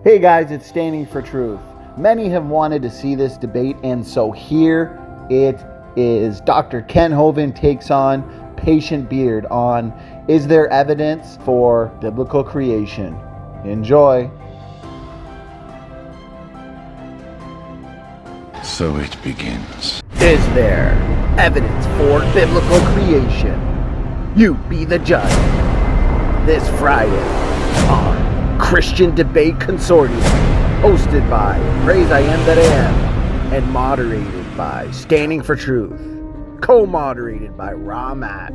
Hey guys, it's Standing for Truth. Many have wanted to see this debate, and so here it is. Dr. Ken Hovind takes on Patient Beard on Is There Evidence for Biblical Creation? Enjoy. So it begins. Is there evidence for biblical creation? You be the judge. This Friday on Christian Debate Consortium, hosted by Praise I Am That I Am, and moderated by Standing for Truth, co-moderated by Raw Matt.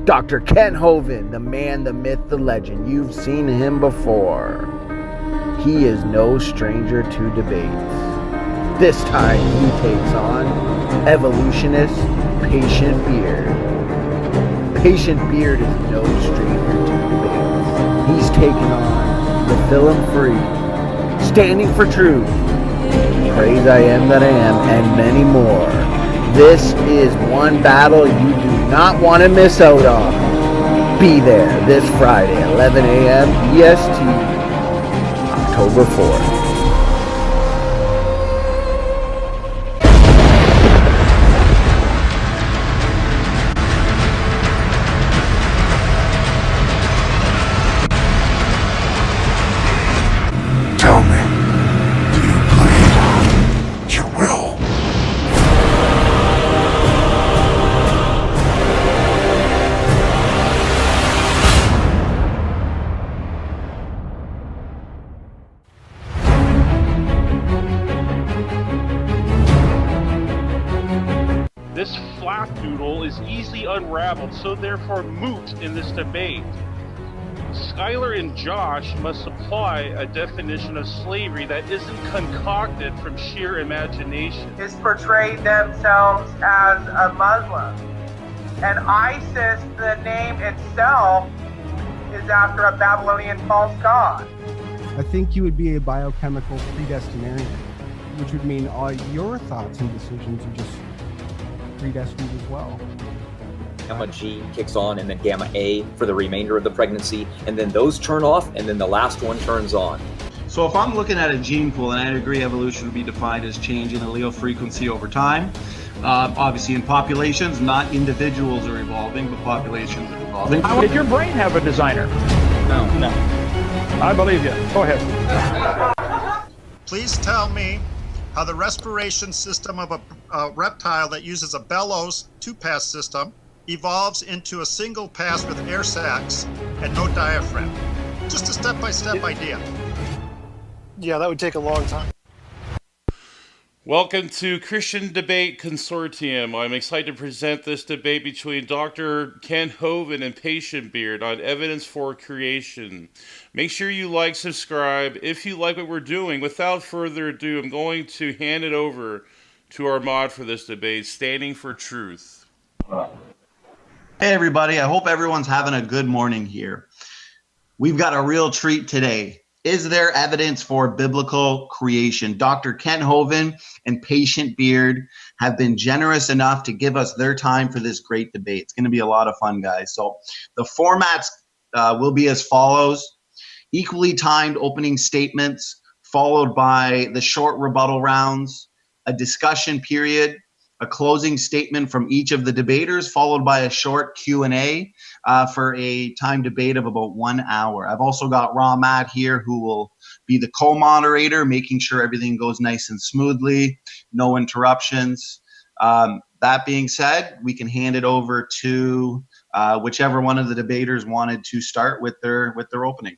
Dr. Ken Hovind, the man, the myth, the legend. You've seen him before. He is no stranger to debates. This time he takes on evolutionist Patient Beard. Patient Beard is no stranger to debates. He's taken on the film-free, Standing for Truth, Praise I Am That I Am, and many more. This is one battle you do not want to miss out on. Be there this Friday, 11 a.m. EST, October 4th. Tell me, do you plead your will? This flapdoodle is easily unraveled, so therefore moot in this debate. Skylar and Josh must supply a definition of slavery that isn't concocted from sheer imagination. Has portrayed themselves as a Muslim. And ISIS, the name itself, is after a Babylonian false god. I think you would be a biochemical predestinarian, which would mean all your thoughts and decisions are just predestined as well. Gamma G kicks on, and then gamma A for the remainder of the pregnancy, and then those turn off, and then the last one turns on. So if I'm looking at a gene pool, and I'd agree evolution would be defined as change in allele frequency over time. Obviously in populations, not individuals are evolving, but populations are evolving. Did your brain have a designer? No. I believe you. Go ahead. Please tell me how the respiration system of a reptile that uses a bellows two-pass system evolves into a single pass with air sacs and no diaphragm. Just a step-by-step idea. Yeah, that would take a long time. Welcome to Christian Debate Consortium. I'm excited to present this debate between Dr. Ken Hovind and Patient Beard on evidence for creation. Make sure you like, subscribe if you like what we're doing. Without further ado, I'm going to hand it over to our mod for this debate, Standing for Truth. Hey everybody, I hope everyone's having a good morning here. We've got a real treat today. Is there evidence for biblical creation? Dr. Ken Hovind and Patient Beard have been generous enough to give us their time for this great debate. It's going to be a lot of fun, guys. So the formats will be as follows. Equally timed opening statements, followed by the short rebuttal rounds, a discussion period, a closing statement from each of the debaters, followed by a short Q&A for a time debate of about 1 hour. I've also got Raw Matt here, who will be the co-moderator, making sure everything goes nice and smoothly, no interruptions. That being said, we can hand it over to whichever one of the debaters wanted to start with their opening.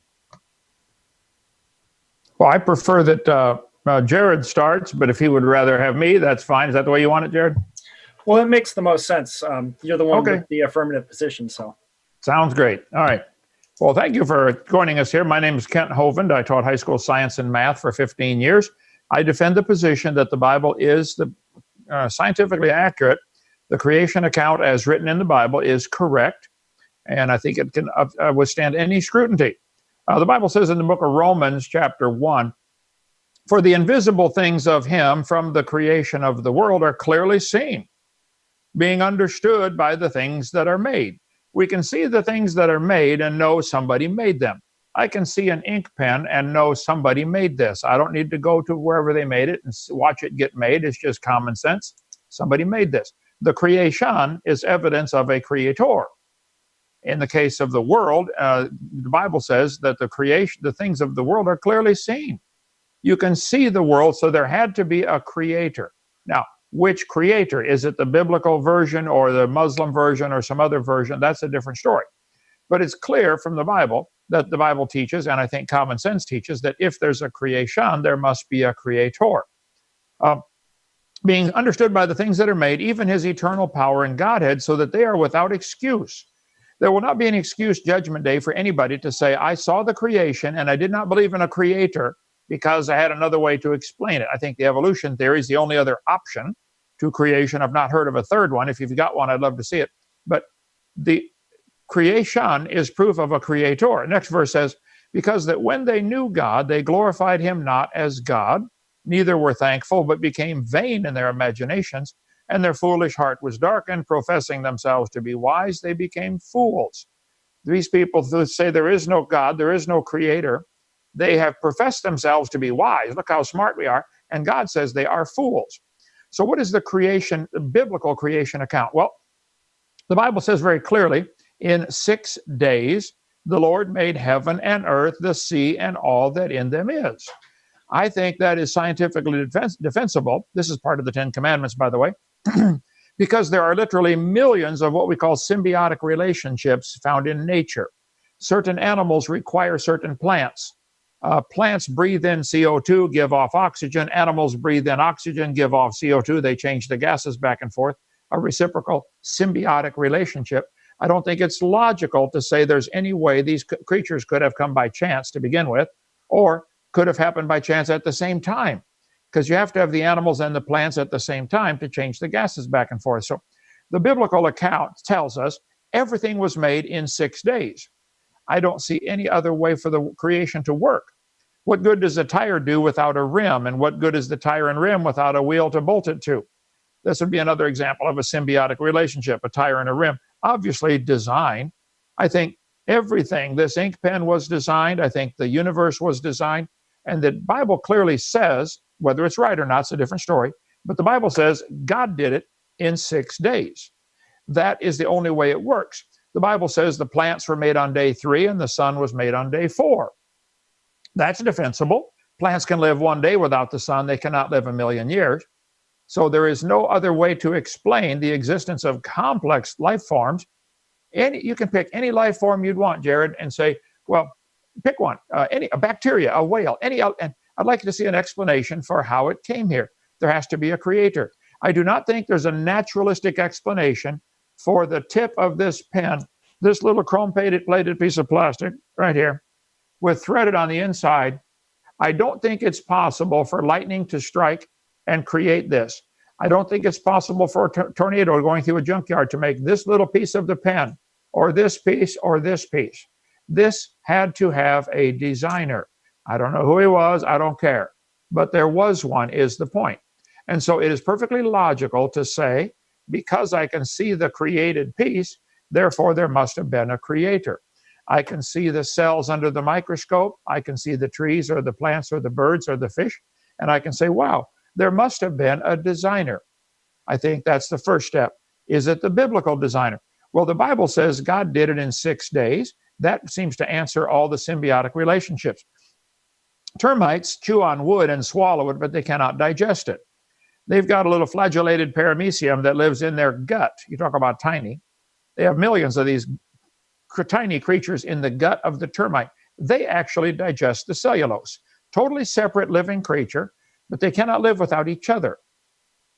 Well, I prefer that Jared starts, but if he would rather have me, that's fine. Is that the way you want it, Jared? Well, it makes the most sense. You're the one Okay. with the affirmative position, so. Sounds great. All right. Well, thank you for joining us here. My name is Kent Hovind. I taught high school science and math for 15 years. I defend the position that the Bible is the scientifically accurate. The creation account as written in the Bible is correct, and I think it can withstand any scrutiny. The Bible says in the book of Romans, chapter 1, for the invisible things of him from the creation of the world are clearly seen, being understood by the things that are made. We can see the things that are made and know somebody made them. I can see an ink pen and know somebody made this. I don't need to go to wherever they made it and watch it get made. It's just common sense. Somebody made this. The creation is evidence of a creator. In the case of the world, the Bible says that the things of the world are clearly seen. You can see the world, so there had to be a creator. Now, which creator? Is it the biblical version or the Muslim version or some other version? That's a different story. But it's clear from the Bible that the Bible teaches, and I think common sense teaches, that if there's a creation, there must be a creator. Being understood by the things that are made, even his eternal power and Godhead, so that they are without excuse. There will not be an excuse judgment day for anybody to say, I saw the creation and I did not believe in a creator because I had another way to explain it. I think the evolution theory is the only other option to creation. I've not heard of a third one. If you've got one, I'd love to see it. But the creation is proof of a creator. Next verse says, because that when they knew God, they glorified him not as God, neither were thankful, but became vain in their imaginations, and their foolish heart was darkened, professing themselves to be wise, they became fools. These people who say there is no God, there is no creator, they have professed themselves to be wise. Look how smart we are. And God says they are fools. So what is the creation, the biblical creation account? Well, the Bible says very clearly, in 6 days, the Lord made heaven and earth, the sea, and all that in them is. I think that is scientifically defensible. This is part of the 10 Commandments, by the way, because there are literally millions of what we call symbiotic relationships found in nature. Certain animals require certain plants. Plants breathe in CO2, give off oxygen. Animals breathe in oxygen, give off CO2. They change the gases back and forth. A reciprocal symbiotic relationship. I don't think it's logical to say there's any way these creatures could have come by chance to begin with, or could have happened by chance at the same time, because you have to have the animals and the plants at the same time to change the gases back and forth. So the biblical account tells us everything was made in 6 days. I don't see any other way for the creation to work. What good does a tire do without a rim? And what good is the tire and rim without a wheel to bolt it to? This would be another example of a symbiotic relationship, a tire and a rim. Obviously, design. I think everything, this ink pen was designed. I think the universe was designed. And the Bible clearly says, whether it's right or not, it's a different story, but the Bible says God did it in 6 days. That is the only way it works. The Bible says the plants were made on day 3 and the sun was made on day 4. That's defensible. Plants can live 1 day without the sun. They cannot live 1,000,000 years. So there is no other way to explain the existence of complex life forms. You can pick any life form you'd want, Jared, and say, well, pick one, a bacteria, a whale, and I'd like to see an explanation for how it came here. There has to be a creator. I do not think there's a naturalistic explanation for the tip of this pen, this little chrome-plated piece of plastic right here, with threaded on the inside. I don't think it's possible for lightning to strike and create this. I don't think it's possible for a tornado going through a junkyard to make this little piece of the pen, or this piece, or this piece. This had to have a designer. I don't know who he was, I don't care. But there was one, is the point. And so it is perfectly logical to say, because I can see the created piece, therefore there must have been a creator. I can see the cells under the microscope, I can see the trees or the plants or the birds or the fish, and I can say, wow, there must have been a designer. I think that's the first step. Is it the biblical designer? Well, the Bible says God did it in 6 days. That seems to answer all the symbiotic relationships. Termites chew on wood and swallow it, but they cannot digest it. They've got a little flagellated paramecium that lives in their gut. You talk about tiny. They have millions of these tiny creatures in the gut of the termite. They actually digest the cellulose. Totally separate living creature, but they cannot live without each other.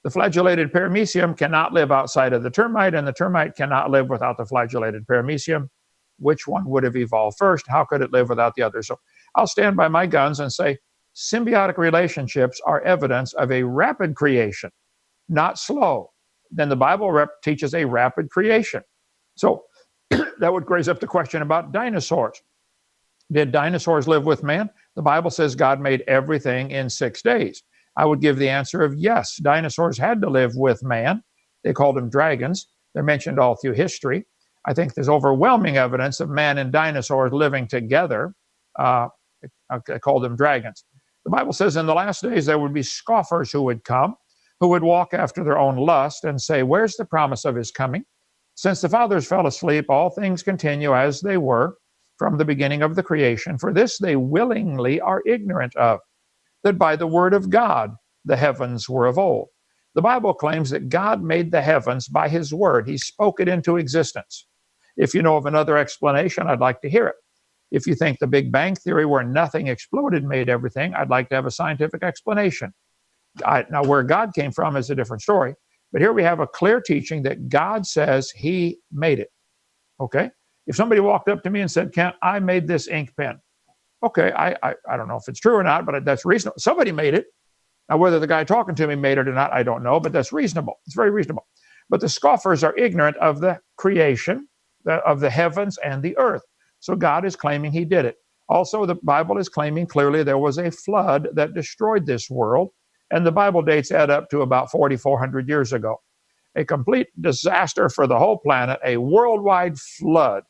The flagellated paramecium cannot live outside of the termite, and the termite cannot live without the flagellated paramecium. Which one would have evolved first? How could it live without the other? So I'll stand by my guns and say symbiotic relationships are evidence of a rapid creation, not slow. Then the Bible teaches a rapid creation. So that would raise up the question about dinosaurs. Did dinosaurs live with man? The Bible says God made everything in 6 days. I would give the answer of yes. Dinosaurs had to live with man. They called them dragons. They're mentioned all through history. I think there's overwhelming evidence of man and dinosaurs living together. I call them dragons. The Bible says in the last days there would be scoffers who would come, who would walk after their own lust and say, where's the promise of his coming? Since the fathers fell asleep, all things continue as they were from the beginning of the creation. For this they willingly are ignorant of, that by the word of God the heavens were of old. The Bible claims that God made the heavens by his word. He spoke it into existence. If you know of another explanation, I'd like to hear it. If you think the Big Bang Theory, where nothing exploded, made everything, I'd like to have a scientific explanation. Now, where God came from is a different story. But here we have a clear teaching that God says he made it. Okay? If somebody walked up to me and said, Kent, I made this ink pen. Okay, I don't know if it's true or not, but that's reasonable. Somebody made it. Now, whether the guy talking to me made it or not, I don't know, but that's reasonable. It's very reasonable. But the scoffers are ignorant of the creation, of the heavens and the earth. So God is claiming he did it. Also, the Bible is claiming clearly there was a flood that destroyed this world, and the Bible dates add up to about 4,400 years ago. A complete disaster for the whole planet, a worldwide flood.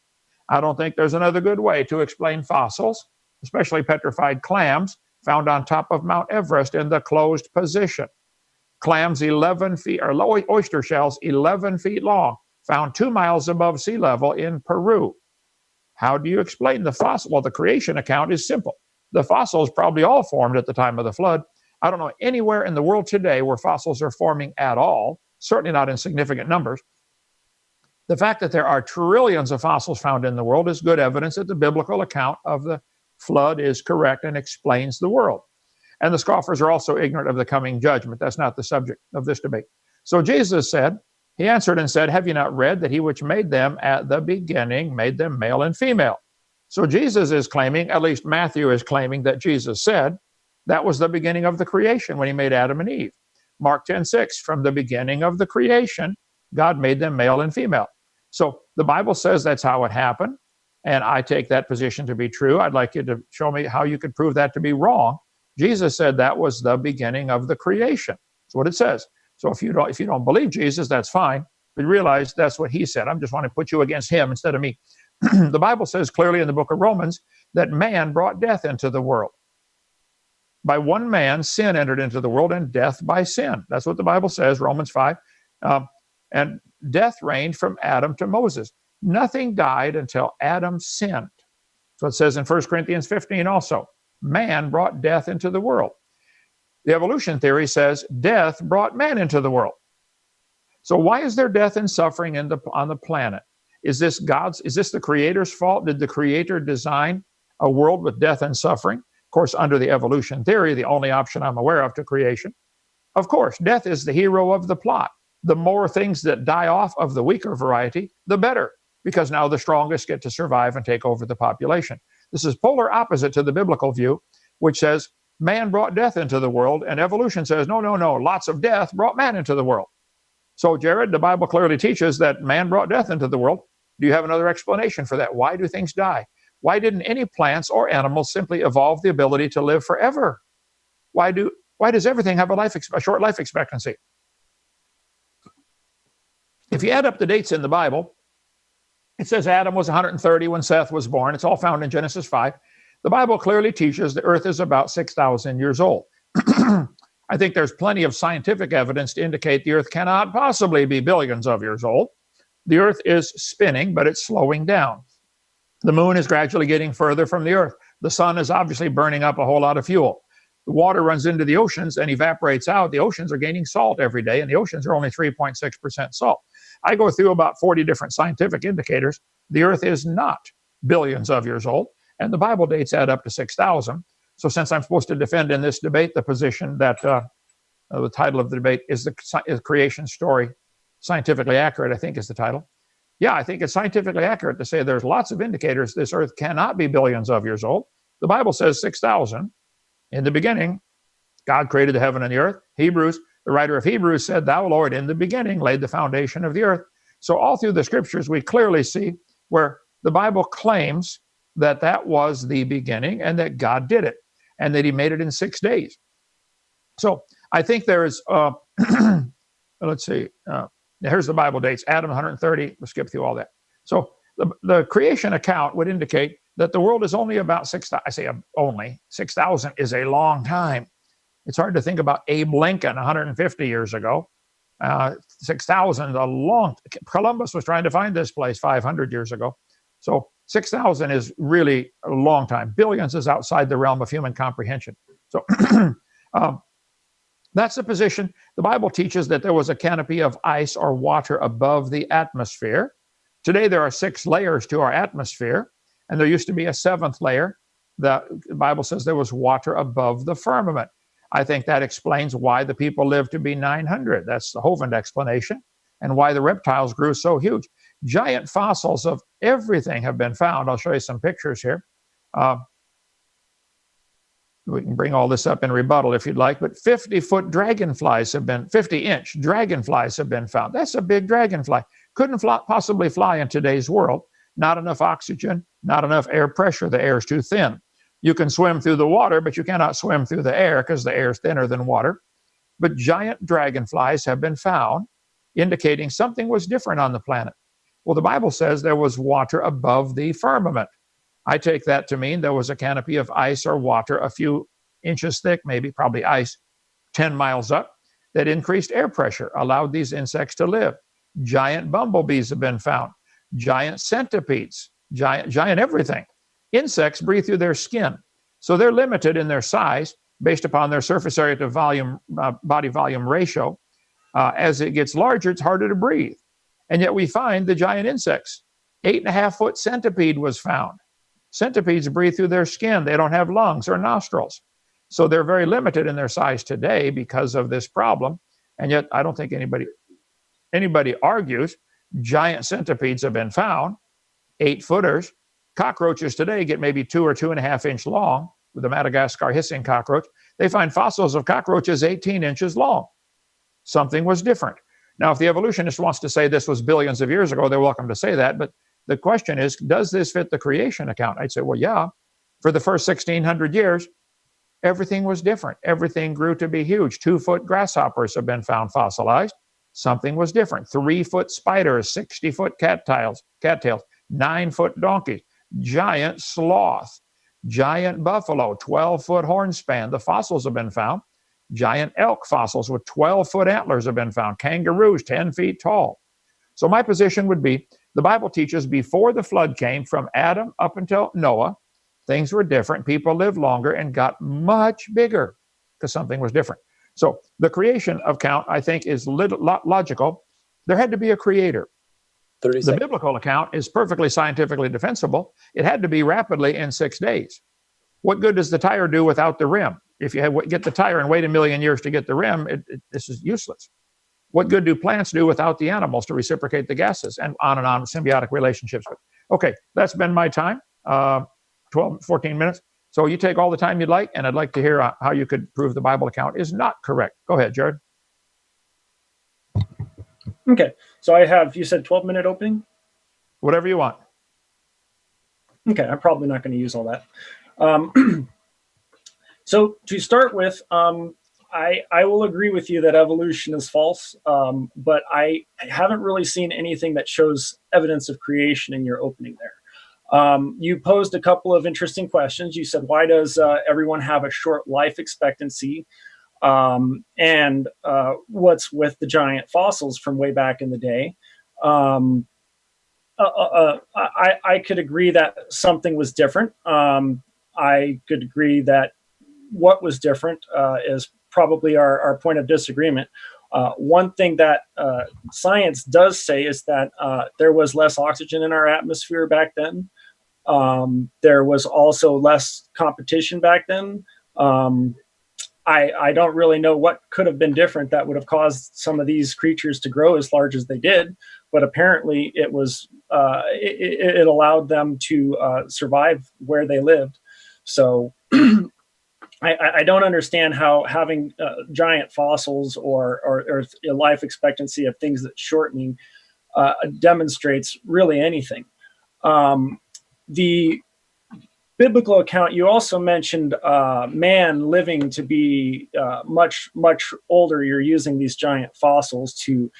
I don't think there's another good way to explain fossils, especially petrified clams found on top of Mount Everest in the closed position. Clams 11 feet, or oyster shells 11 feet long, found 2 miles above sea level in Peru. How do you explain the fossil? Well, the creation account is simple. The fossils probably all formed at the time of the flood. I don't know anywhere in the world today where fossils are forming at all, certainly not in significant numbers. The fact that there are trillions of fossils found in the world is good evidence that the biblical account of the flood is correct and explains the world. And the scoffers are also ignorant of the coming judgment. That's not the subject of this debate. So Jesus said, he answered and said, have you not read that he which made them at the beginning made them male and female? So Jesus is claiming, at least Matthew is claiming, that Jesus said that was the beginning of the creation when he made Adam and Eve. Mark 10:6, from the beginning of the creation, God made them male and female. So the Bible says that's how it happened, and I take that position to be true. I'd like you to show me how you could prove that to be wrong. Jesus said that was the beginning of the creation. That's what it says. So if you don't believe Jesus, that's fine. But realize that's what he said. I'm just want to put you against him instead of me. The Bible says clearly in the book of Romans that man brought death into the world. By one man, sin entered into the world, and death by sin. That's what the Bible says, Romans 5. And death reigned from Adam to Moses. Nothing died until Adam sinned. So it says in 1 Corinthians 15 also, man brought death into the world. The evolution theory says death brought man into the world. So why is there death and suffering on the planet? Is this the Creator's fault? Did the Creator design a world with death and suffering? Of course, under the evolution theory, the only option I'm aware of to creation. Of course, death is the hero of the plot. The more things that die off of the weaker variety, the better, because now the strongest get to survive and take over the population. This is polar opposite to the biblical view, which says man brought death into the world, and evolution says, no, lots of death brought man into the world. So, Jared, the Bible clearly teaches that man brought death into the world. Do you have another explanation for that? Why do things die? Why didn't any plants or animals simply evolve the ability to live forever? Why does everything have a short life expectancy? If you add up the dates in the Bible, it says Adam was 130 when Seth was born. It's all found in Genesis 5. The Bible clearly teaches the earth is about 6,000 years old. I think there's plenty of scientific evidence to indicate the earth cannot possibly be billions of years old. The earth is spinning, but it's slowing down. The moon is gradually getting further from the earth. The sun is obviously burning up a whole lot of fuel. The water runs into the oceans and evaporates out. The oceans are gaining salt every day, and the oceans are only 3.6% salt. I go through about 40 different scientific indicators. The earth is not billions of years old, and the Bible dates add up to 6,000. So since I'm supposed to defend in this debate the position that the title of the debate is the creation story scientifically accurate, I think is the title. Yeah, I think it's scientifically accurate to say there's lots of indicators this earth cannot be billions of years old. The Bible says 6,000. In the beginning, God created the heaven and the earth. The writer of Hebrews said, thou, Lord, in the beginning laid the foundation of the earth. So all through the scriptures, we clearly see where the Bible claims that that was the beginning and that God did it and that he made it in 6 days. So I think there is, let's see, here's the Bible dates, Adam 130, we'll skip through all that. So the creation account would indicate that the world is only about 6,000. I say only 6,000 is a long time. It's hard to think about Abe Lincoln 150 years ago. 6,000 a long. Columbus was trying to find this place 500 years ago. So 6,000 is really a long time. Billions is outside the realm of human comprehension. So that's the position. The Bible teaches that there was a canopy of ice or water above the atmosphere. Today, there are 6 layers to our atmosphere, and there used to be a 7th layer. The Bible says there was water above the firmament. I think that explains why the people lived to be 900. That's the Hovind explanation, and why the reptiles grew so huge. Giant fossils of everything have been found. I'll show you some pictures here. We can bring all this up in rebuttal if you'd like, but 50-foot dragonflies have been, 50-inch dragonflies have been found. That's a big dragonfly. Couldn't possibly fly in today's world. Not enough oxygen, not enough air pressure. The air is too thin. You can swim through the water, but you cannot swim through the air because the air is thinner than water. But giant dragonflies have been found, indicating something was different on the planet. Well, the Bible says there was water above the firmament. I take that to mean there was a canopy of ice or water a few inches thick, maybe probably ice, 10 miles up, that increased air pressure, allowed these insects to live. Giant bumblebees have been found, giant centipedes, giant everything. Insects breathe through their skin, so they're limited in their size based upon their surface area to volume, body volume ratio. As it gets larger, it's harder to breathe. And yet we find the giant insects. 8.5-foot centipede was found. Centipedes breathe through their skin. They don't have lungs or nostrils. So they're very limited in their size today because of this problem. And yet I don't think anybody argues. Giant centipedes have been found, 8-footers. Cockroaches today get maybe 2 or 2.5 inch long with the Madagascar hissing cockroach. They find fossils of cockroaches 18 inches long. Something was different. Now, if the evolutionist wants to say this was billions of years ago, they're welcome to say that. But the question is, does this fit the creation account? I'd say, well, yeah. For the first 1,600 years, everything was different. Everything grew to be huge. 2-foot grasshoppers have been found fossilized. Something was different. 3-foot spiders, 60-foot cattails, 9-foot donkeys, giant sloth, giant buffalo, 12-foot horn span. The fossils have been found. Giant elk fossils with 12-foot antlers have been found. Kangaroos, 10 feet tall. So my position would be, the Bible teaches before the flood came, from Adam up until Noah, things were different. People lived longer and got much bigger because something was different. So the creation account, I think, is logical. There had to be a creator. The biblical account is perfectly scientifically defensible. It had to be rapidly in 6 days. What good does the tire do without the rim? If you get the tire and wait 1,000,000 years to get the rim, this is useless. What good do plants do without the animals to reciprocate the gases? And on, symbiotic relationships. Okay, that's been my time, 14 minutes. So you take all the time you'd like, and I'd like to hear how you could prove the Bible account is not correct. Go ahead, Jared. Okay, so I have, you said 12-minute opening? Whatever you want. Okay, I'm probably not going to use all that. So to start with, I will agree with you that evolution is false, but I haven't really seen anything that shows evidence of creation in your opening there. You posed a couple of interesting questions. You said, why does everyone have a short life expectancy? And what's with the giant fossils from way back in the day? I could agree that something was different. I could agree that what was different is probably our point of disagreement. One thing that science does say is that there was less oxygen in our atmosphere back then. There was also less competition back then. I don't really know what could have been different that would have caused some of these creatures to grow as large as they did, but apparently it was it allowed them to survive where they lived. So I don't understand how having giant fossils or a life expectancy of things that's shortening demonstrates really anything. The biblical account, you also mentioned man living to be much older. You're using these giant fossils to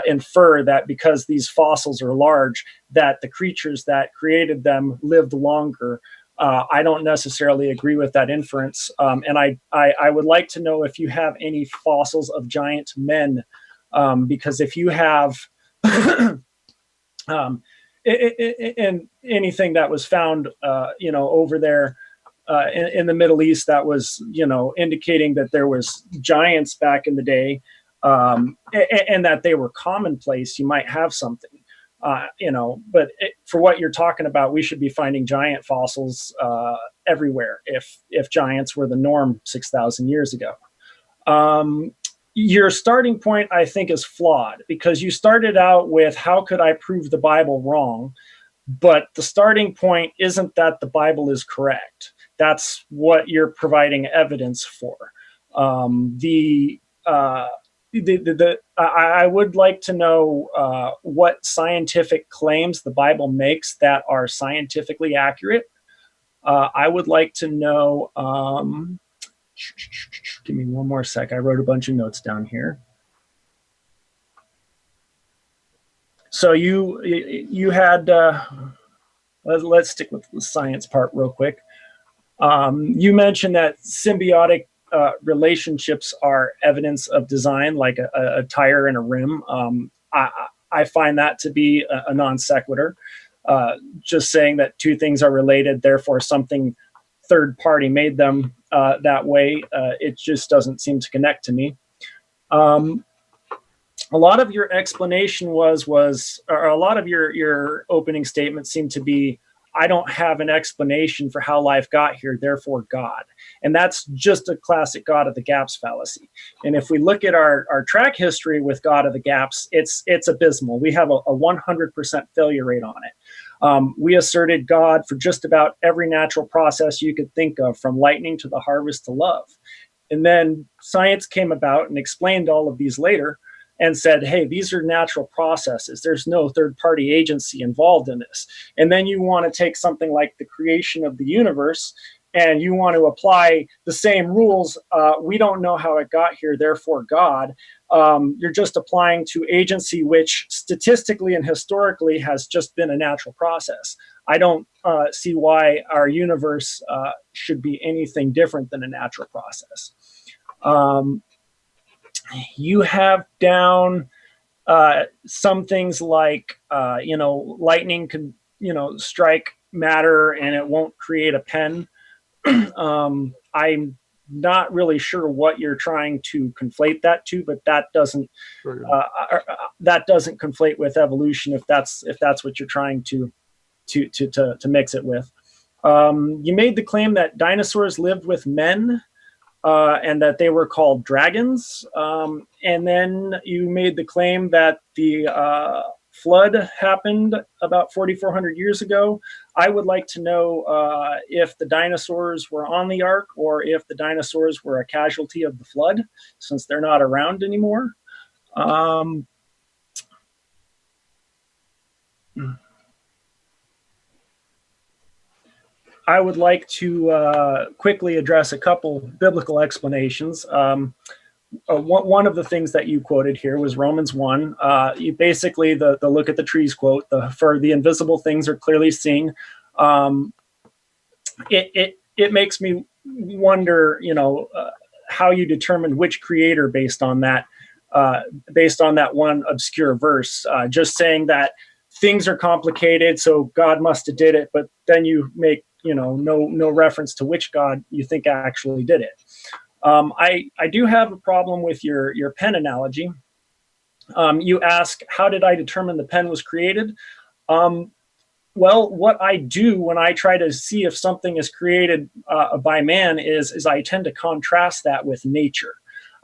infer that because these fossils are large, that the creatures that created them lived longer. I don't necessarily agree with that inference. And I would like to know if you have any fossils of giant men, because if you have and anything that was found, over there in the Middle East, that was, indicating that there was giants back in the day, and that they were commonplace, you might have something. But for what you're talking about, we should be finding giant fossils everywhere if giants were the norm 6,000 years ago. Your starting point, I think, is flawed, because you started out with, how could I prove the Bible wrong? But the starting point isn't that the Bible is correct. That's what you're providing evidence for. I would like to know what scientific claims the Bible makes that are scientifically accurate. I would like to know, give me one more sec. I wrote a bunch of notes down here. So you had, let's stick with the science part real quick. You mentioned that symbiotic relationships are evidence of design, like a tire and a rim. I find that to be a non sequitur. Just saying that two things are related, therefore something third party made them that way. It just doesn't seem to connect to me. A lot of your explanation or a lot of your opening statements seem to be, I don't have an explanation for how life got here, therefore God. And that's just a classic God of the gaps fallacy. And if we look at our track history with God of the gaps, it's abysmal. We have a 100% failure rate on it. We asserted God for just about every natural process you could think of, from lightning to the harvest to love. And then science came about and explained all of these later and said, hey, these are natural processes. There's no third-party agency involved in this. And then you want to take something like the creation of the universe and you want to apply the same rules. We don't know how it got here, therefore God. You're just applying to agency, which statistically and historically has just been a natural process. I don't see why our universe should be anything different than a natural process. You have down some things like, lightning could, strike matter and it won't create a pen. I'm not really sure what you're trying to conflate that to, but that doesn't conflate with evolution if that's what you're trying to mix it with. You made the claim that dinosaurs lived with men. And that they were called dragons. And then you made the claim that the flood happened about 4,400 years ago. I would like to know if the dinosaurs were on the ark or if the dinosaurs were a casualty of the flood, since they're not around anymore. I would like to quickly address a couple biblical explanations. One of the things that you quoted here was Romans 1. You basically, the look at the trees quote, for the invisible things are clearly seen. It makes me wonder, how you determined which creator based on that one obscure verse. Just saying that things are complicated, so God must have did it, but then you make no reference to which God you think actually did it. I do have a problem with your pen analogy. You ask, how did I determine the pen was created? Well, what I do when I try to see if something is created by man is I tend to contrast that with nature.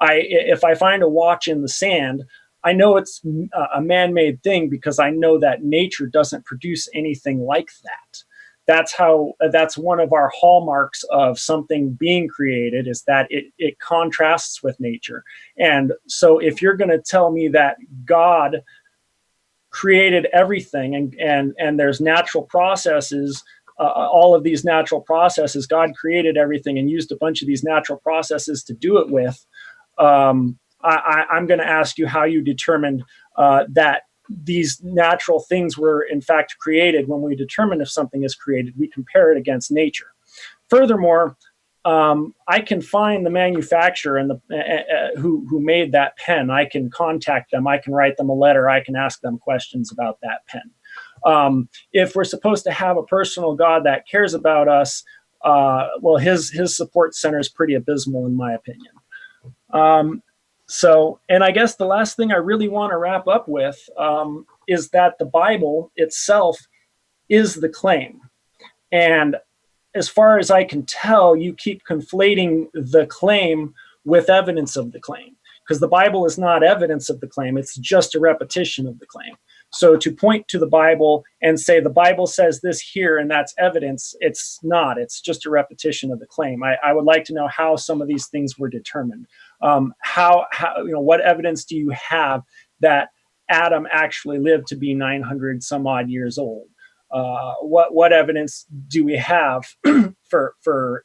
If I find a watch in the sand, I know it's a man-made thing because I know that nature doesn't produce anything like that. That's one of our hallmarks of something being created, is that it contrasts with nature. And so if you're going to tell me that God created everything and there's natural processes, all of these natural processes, God created everything and used a bunch of these natural processes to do it with, I'm going to ask you how you determined that these natural things were in fact created. When we determine if something is created, we compare it against nature. Furthermore, I can find the manufacturer and who made that pen. I can contact them. I can write them a letter. I can ask them questions about that pen. If we're supposed to have a personal God that cares about us, well, his support center is pretty abysmal, in my opinion. And I guess the last thing I really want to wrap up with is that the Bible itself is the claim. And as far as I can tell, you keep conflating the claim with evidence of the claim, because the Bible is not evidence of the claim. It's just a repetition of the claim. So to point to the Bible and say the Bible says this here and that's evidence, it's not. It's just a repetition of the claim. I would like to know how some of these things were determined. How what evidence do you have that Adam actually lived to be 900 some odd years old? What evidence do we have for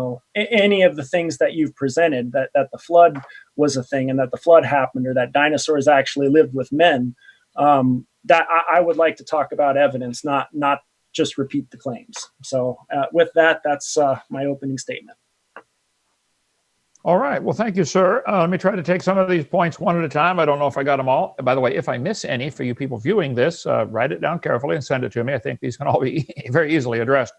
any of the things that you've presented, that the flood was a thing and that the flood happened, or that dinosaurs actually lived with men? That I would like to talk about evidence, not just repeat the claims. So with that, that's my opening statement. All right. Well, thank you, sir. Let me try to take some of these points one at a time. I don't know if I got them all. By the way, if I miss any for you people viewing this, write it down carefully and send it to me. I think these can all be very easily addressed.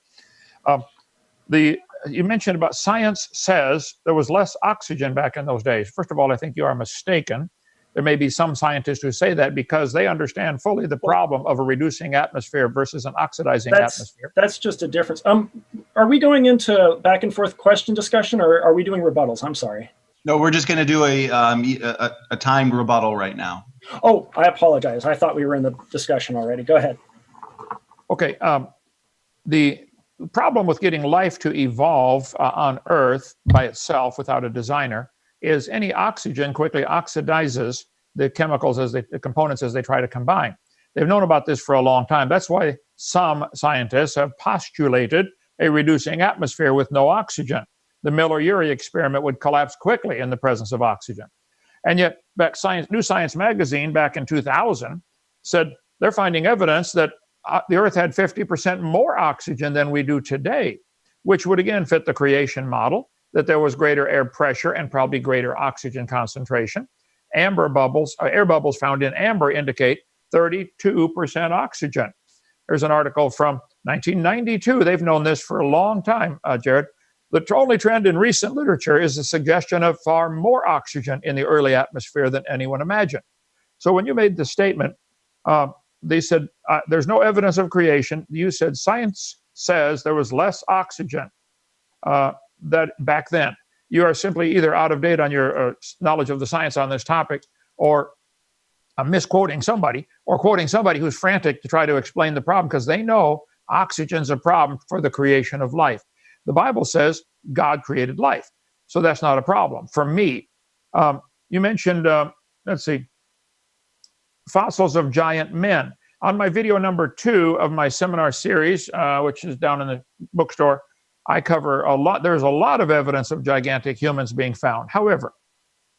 You mentioned about science says there was less oxygen back in those days. First of all, I think you are mistaken. There may be some scientists who say that because they understand fully the problem of a reducing atmosphere versus an oxidizing atmosphere. That's just a difference. Are we going into back and forth question discussion, or are we doing rebuttals? I'm sorry. No, we're just going to do a timed rebuttal right now. Oh, I apologize. I thought we were in the discussion already. Go ahead. Okay. The problem with getting life to evolve on Earth by itself without a designer is any oxygen quickly oxidizes the chemicals the components as they try to combine. They've known about this for a long time. That's why some scientists have postulated a reducing atmosphere with no oxygen. The Miller-Urey experiment would collapse quickly in the presence of oxygen. And yet, New Science magazine back in 2000 said they're finding evidence that the Earth had 50% more oxygen than we do today, which would again fit the creation model, that there was greater air pressure and probably greater oxygen concentration. Air bubbles found in amber indicate 32% oxygen. There's an article from 1992. They've known this for a long time, Jared. The only trend in recent literature is the suggestion of far more oxygen in the early atmosphere than anyone imagined. So when you made the statement, they said there's no evidence of creation. You said science says there was less oxygen that back then. You are simply either out of date on your knowledge of the science on this topic, or misquoting somebody, or quoting somebody who's frantic to try to explain the problem, because they know oxygen's a problem for the creation of life. The Bible says God created life, so that's not a problem for me. You mentioned, fossils of giant men. On my video number 2 of my seminar series, which is down in the bookstore, I cover a lot. There's a lot of evidence of gigantic humans being found. However,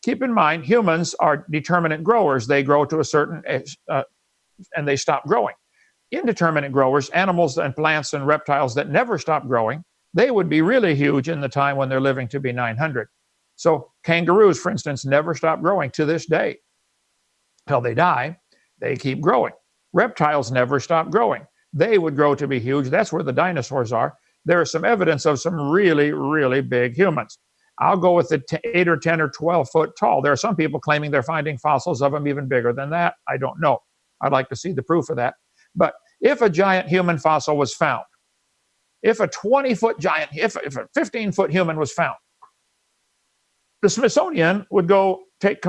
keep in mind, humans are determinate growers. They grow to a certain age, and they stop growing. Indeterminate growers, animals and plants and reptiles that never stop growing, they would be really huge in the time when they're living to be 900. So kangaroos, for instance, never stop growing to this day. Till they die, they keep growing. Reptiles never stop growing. They would grow to be huge. That's where the dinosaurs are. There is some evidence of some really, really big humans. I'll go with the 8 or 10 or 12 foot tall. There are some people claiming they're finding fossils of them even bigger than that. I don't know. I'd like to see the proof of that. But if a giant human fossil was found, if a 20-foot giant, if a 15-foot human was found, the Smithsonian would go take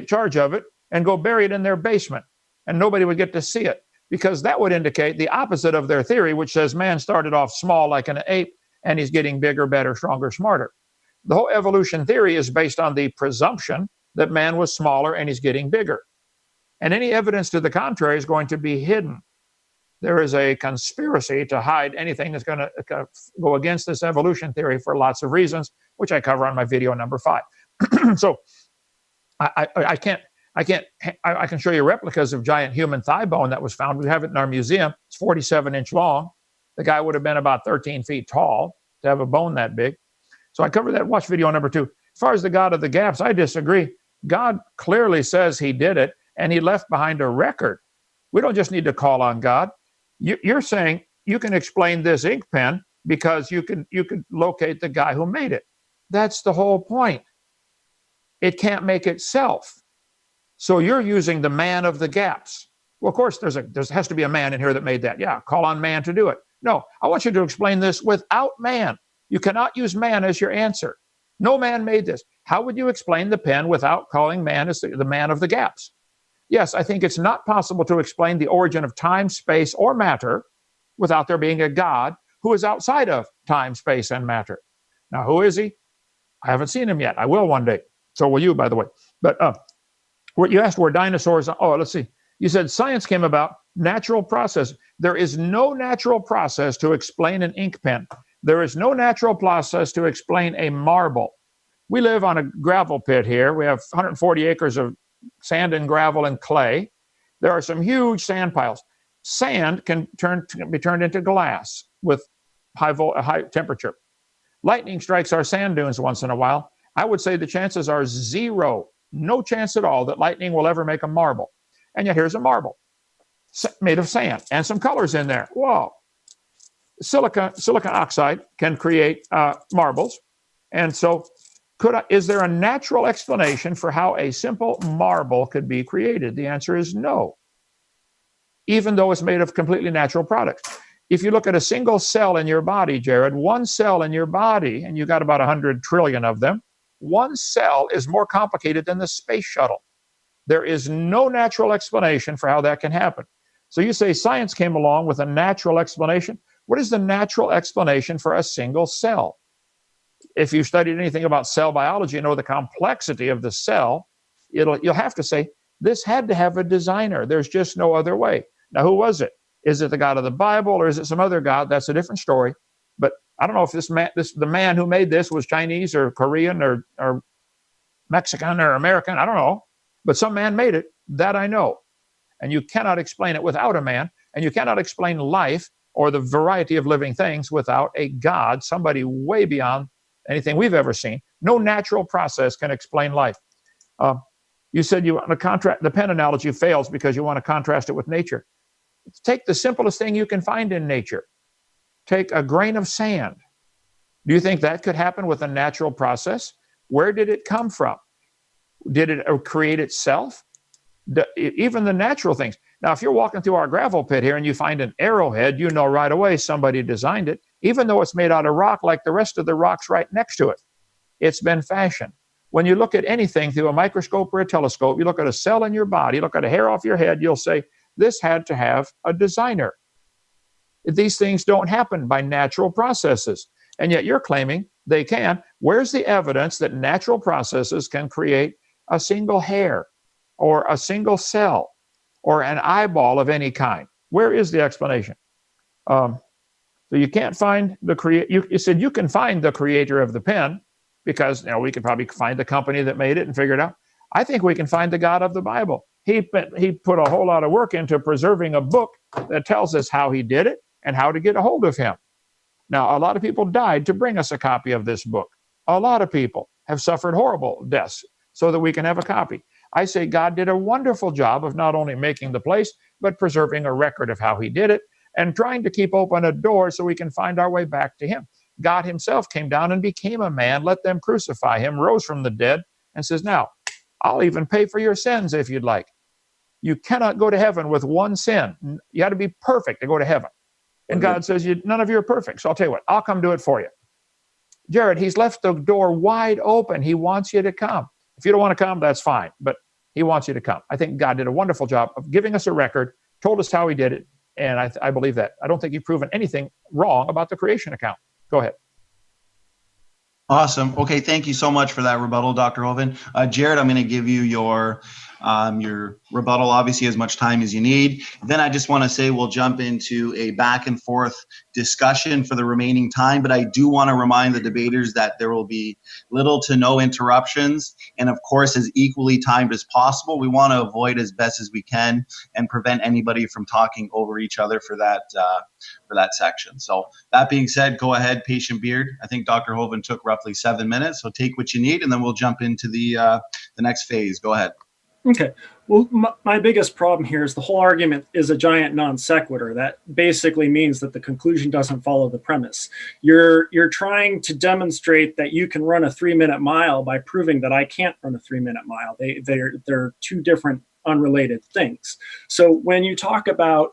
charge of it and go bury it in their basement, and nobody would get to see it, because that would indicate the opposite of their theory, which says man started off small like an ape and he's getting bigger, better, stronger, smarter. The whole evolution theory is based on the presumption that man was smaller and he's getting bigger. And any evidence to the contrary is going to be hidden. There is a conspiracy to hide anything that's going to go against this evolution theory for lots of reasons, which I cover on my video number 5. So I can't, I can show you replicas of giant human thigh bone that was found. We have it in our museum. It's 47-inch long. The guy would have been about 13 feet tall to have a bone that big. So I covered that. Watch video number 2. As far as the God of the gaps, I disagree. God clearly says he did it, and he left behind a record. We don't just need to call on God. You're saying you can explain this ink pen because you could locate the guy who made it. That's the whole point. It can't make itself. So you're using the man of the gaps. Well, of course, there has to be a man in here that made that. Yeah, call on man to do it. No, I want you to explain this without man. You cannot use man as your answer. No man made this. How would you explain the pen without calling man as the man of the gaps? Yes, I think it's not possible to explain the origin of time, space, or matter without there being a God who is outside of time, space, and matter. Now, who is he? I haven't seen him yet. I will one day. So will you, by the way. But you asked where dinosaurs, let's see. You said science came about, natural process. There is no natural process to explain an ink pen. There is no natural process to explain a marble. We live on a gravel pit here. We have 140 acres of sand and gravel and clay. There are some huge sand piles. Sand can be turned into glass with high temperature. Lightning strikes our sand dunes once in a while. I would say the chances are 0, no chance at all that lightning will ever make a marble. And yet here's a marble made of sand and some colors in there. Whoa. Silicon oxide can create marbles. And so is there a natural explanation for how a simple marble could be created? The answer is no, even though it's made of completely natural products. If you look at a single cell in your body, Jared, one cell in your body, and you got about 100 trillion of them, one cell is more complicated than the space shuttle. There is no natural explanation for how that can happen. So you say science came along with a natural explanation. What is the natural explanation for a single cell? If you've studied anything about cell biology and know the complexity of the cell, you'll have to say, this had to have a designer. There's just no other way. Now, who was it? Is it the God of the Bible or is it some other God? That's a different story. But I don't know if the man who made this was Chinese or Korean or Mexican or American. I don't know. But some man made it. That I know. And you cannot explain it without a man. And you cannot explain life or the variety of living things without a God, somebody way beyond anything we've ever seen. No natural process can explain life. You said you want to contrast, the pen analogy fails because you want to contrast it with nature. Take the simplest thing you can find in nature. Take a grain of sand. Do you think that could happen with a natural process? Where did it come from? Did it create itself? Even the natural things. Now, if you're walking through our gravel pit here and you find an arrowhead, you know right away somebody designed it, even though it's made out of rock like the rest of the rocks right next to it. It's been fashioned. When you look at anything through a microscope or a telescope, you look at a cell in your body, look at a hair off your head, you'll say, this had to have a designer. These things don't happen by natural processes. And yet you're claiming they can. Where's the evidence that natural processes can create a single hair or a single cell or an eyeball of any kind? Where is the explanation? So you can't find the you said you can find the creator of the pen because we could probably find the company that made it and figure it out. I think we can find the God of the Bible. He put a whole lot of work into preserving a book that tells us how he did it and how to get a hold of him. Now, a lot of people died to bring us a copy of this book. A lot of people have suffered horrible deaths so that we can have a copy. I say God did a wonderful job of not only making the place, but preserving a record of how he did it and trying to keep open a door so we can find our way back to him. God himself came down and became a man, let them crucify him, rose from the dead, and says, now, I'll even pay for your sins if you'd like. You cannot go to heaven with one sin. You got to be perfect to go to heaven. And God says, none of you are perfect. So I'll tell you what, I'll come do it for you. Jared, he's left the door wide open. He wants you to come. If you don't want to come, that's fine. But he wants you to come. I think God did a wonderful job of giving us a record, told us how he did it. And I believe that. I don't think you've proven anything wrong about the creation account. Go ahead. Awesome. Okay, thank you so much for that rebuttal, Dr. Hovind. Jared, I'm going to give you your your rebuttal, obviously, as much time as you need. Then I just want to say we'll jump into a back and forth discussion for the remaining time, but I do want to remind the debaters that there will be little to no interruptions, and of course, as equally timed as possible. We want to avoid as best as we can and prevent anybody from talking over each other for that section. So that being said, go ahead, Patient Beard. I think Dr. Hovind took roughly 7 minutes, so take what you need, and then we'll jump into the next phase. Go ahead. Okay. Well, my biggest problem here is the whole argument is a giant non sequitur. That basically means that the conclusion doesn't follow the premise. You're trying to demonstrate that you can run a 3-minute mile by proving that I can't run a 3-minute mile. They're two different unrelated things. So when you talk about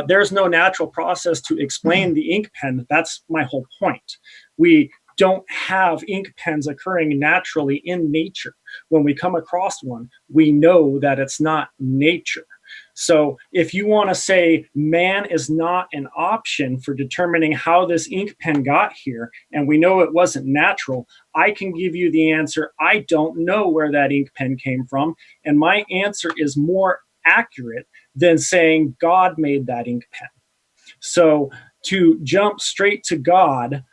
there's no natural process to explain the ink pen, that's my whole point. We don't have ink pens occurring naturally in nature. When we come across one, we know that it's not nature. So if you want to say man is not an option for determining how this ink pen got here, and we know it wasn't natural, I can give you the answer, I don't know where that ink pen came from. And my answer is more accurate than saying God made that ink pen. So to jump straight to God,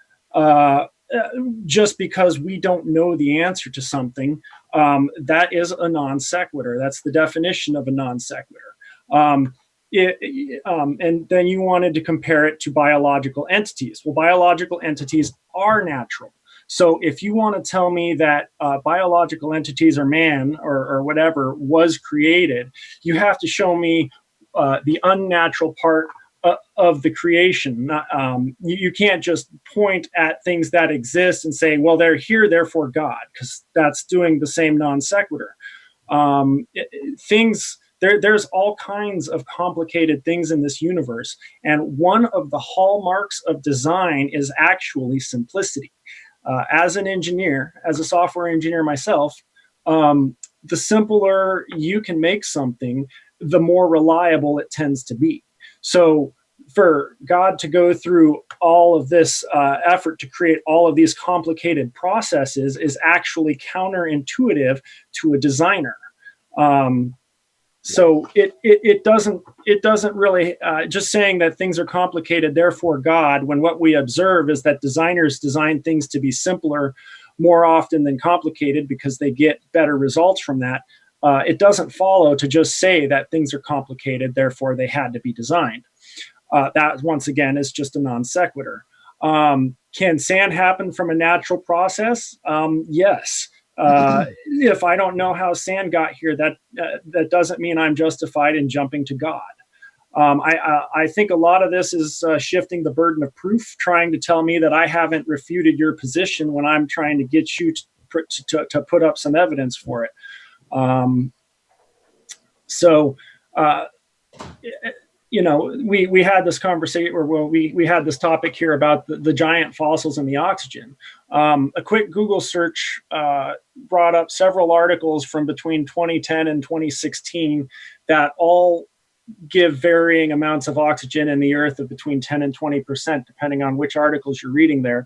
just because we don't know the answer to something, that is a non sequitur. That's the definition of a non sequitur. And then you wanted to compare it to biological entities. Well, biological entities are natural. So if you want to tell me that biological entities or man or whatever was created, you have to show me the unnatural part of the creation. You can't just point at things that exist and say, well, they're here, therefore God, because that's doing the same non sequitur. There's all kinds of complicated things in this universe, and one of the hallmarks of design is actually simplicity. As an engineer, as a software engineer myself, the simpler you can make something, the more reliable it tends to be. So for God to go through all of this effort to create all of these complicated processes is actually counterintuitive to a designer. So it doesn't really just saying that things are complicated, therefore God, when what we observe is that designers design things to be simpler more often than complicated because they get better results from that. It doesn't follow to just say that things are complicated, therefore they had to be designed. That, once again, is just a non sequitur. Can sand happen from a natural process? Yes. If I don't know how sand got here, that doesn't mean I'm justified in jumping to God. I think a lot of this is shifting the burden of proof, trying to tell me that I haven't refuted your position when I'm trying to get you to put up some evidence for it. We had this conversation, or we had this topic here about the giant fossils and the oxygen. A quick Google search brought up several articles from between 2010 and 2016 that all give varying amounts of oxygen in the earth of between 10 and 20%, depending on which articles you're reading there.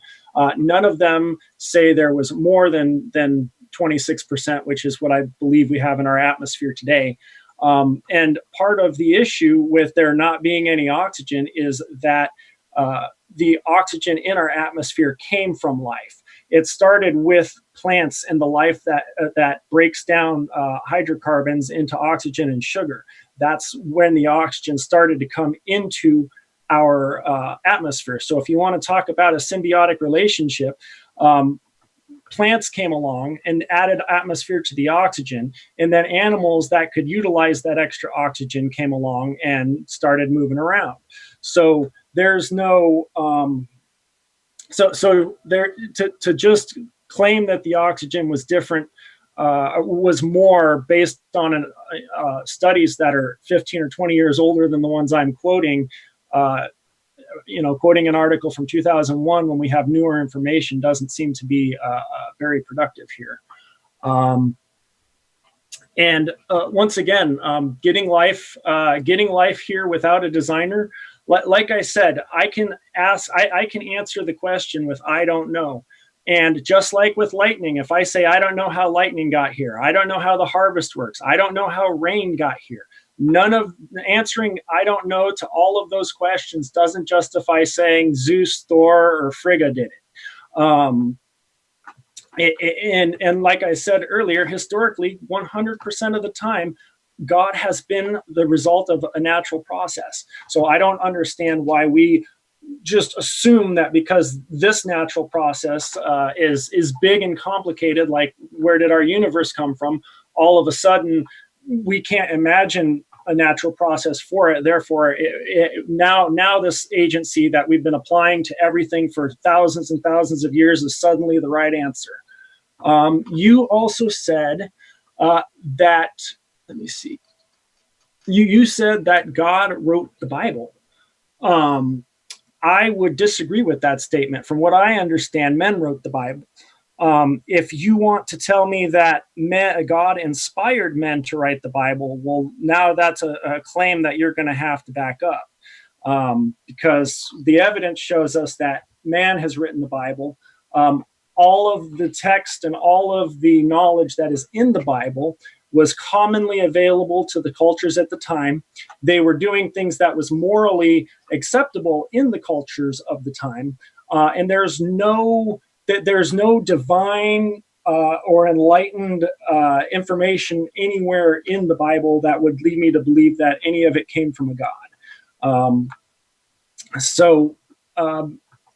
None of them say there was more than 26%, which is what I believe we have in our atmosphere today. And part of the issue with there not being any oxygen is that the oxygen in our atmosphere came from life. It started with plants and the life that breaks down hydrocarbons into oxygen and sugar. That's when the oxygen started to come into our atmosphere. So if you want to talk about a symbiotic relationship, plants came along and added atmosphere to the oxygen, and then animals that could utilize that extra oxygen came along and started moving around. So there's no to just claim that the oxygen was different was more based on studies that are 15 or 20 years older than the ones I'm quoting. Quoting an article from 2001 when we have newer information doesn't seem to be very productive here. Once again, getting life here without a designer, like I said, I can answer the question with I don't know. And just like with lightning, if I say, I don't know how lightning got here, I don't know how the harvest works, I don't know how rain got here, none of answering I don't know to all of those questions doesn't justify saying Zeus, Thor, or Frigga did it. And like I said earlier, historically, 100% of the time, God has been the result of a natural process. So I don't understand why we just assume that because this natural process is big and complicated, like where did our universe come from, all of a sudden we can't imagine a natural process for it. Therefore, now this agency that we've been applying to everything for thousands and thousands of years is suddenly the right answer. You also said that, let me see, you said that God wrote the Bible. I would disagree with that statement. From what I understand, men wrote the Bible. If you want to tell me that God inspired men to write the Bible, well, now that's a claim that you're going to have to back up, because the evidence shows us that man has written the Bible. All of the text and all of the knowledge that is in the Bible was commonly available to the cultures at the time. They were doing things that was morally acceptable in the cultures of the time. And there's no divine or enlightened information anywhere in the Bible that would lead me to believe that any of it came from a God.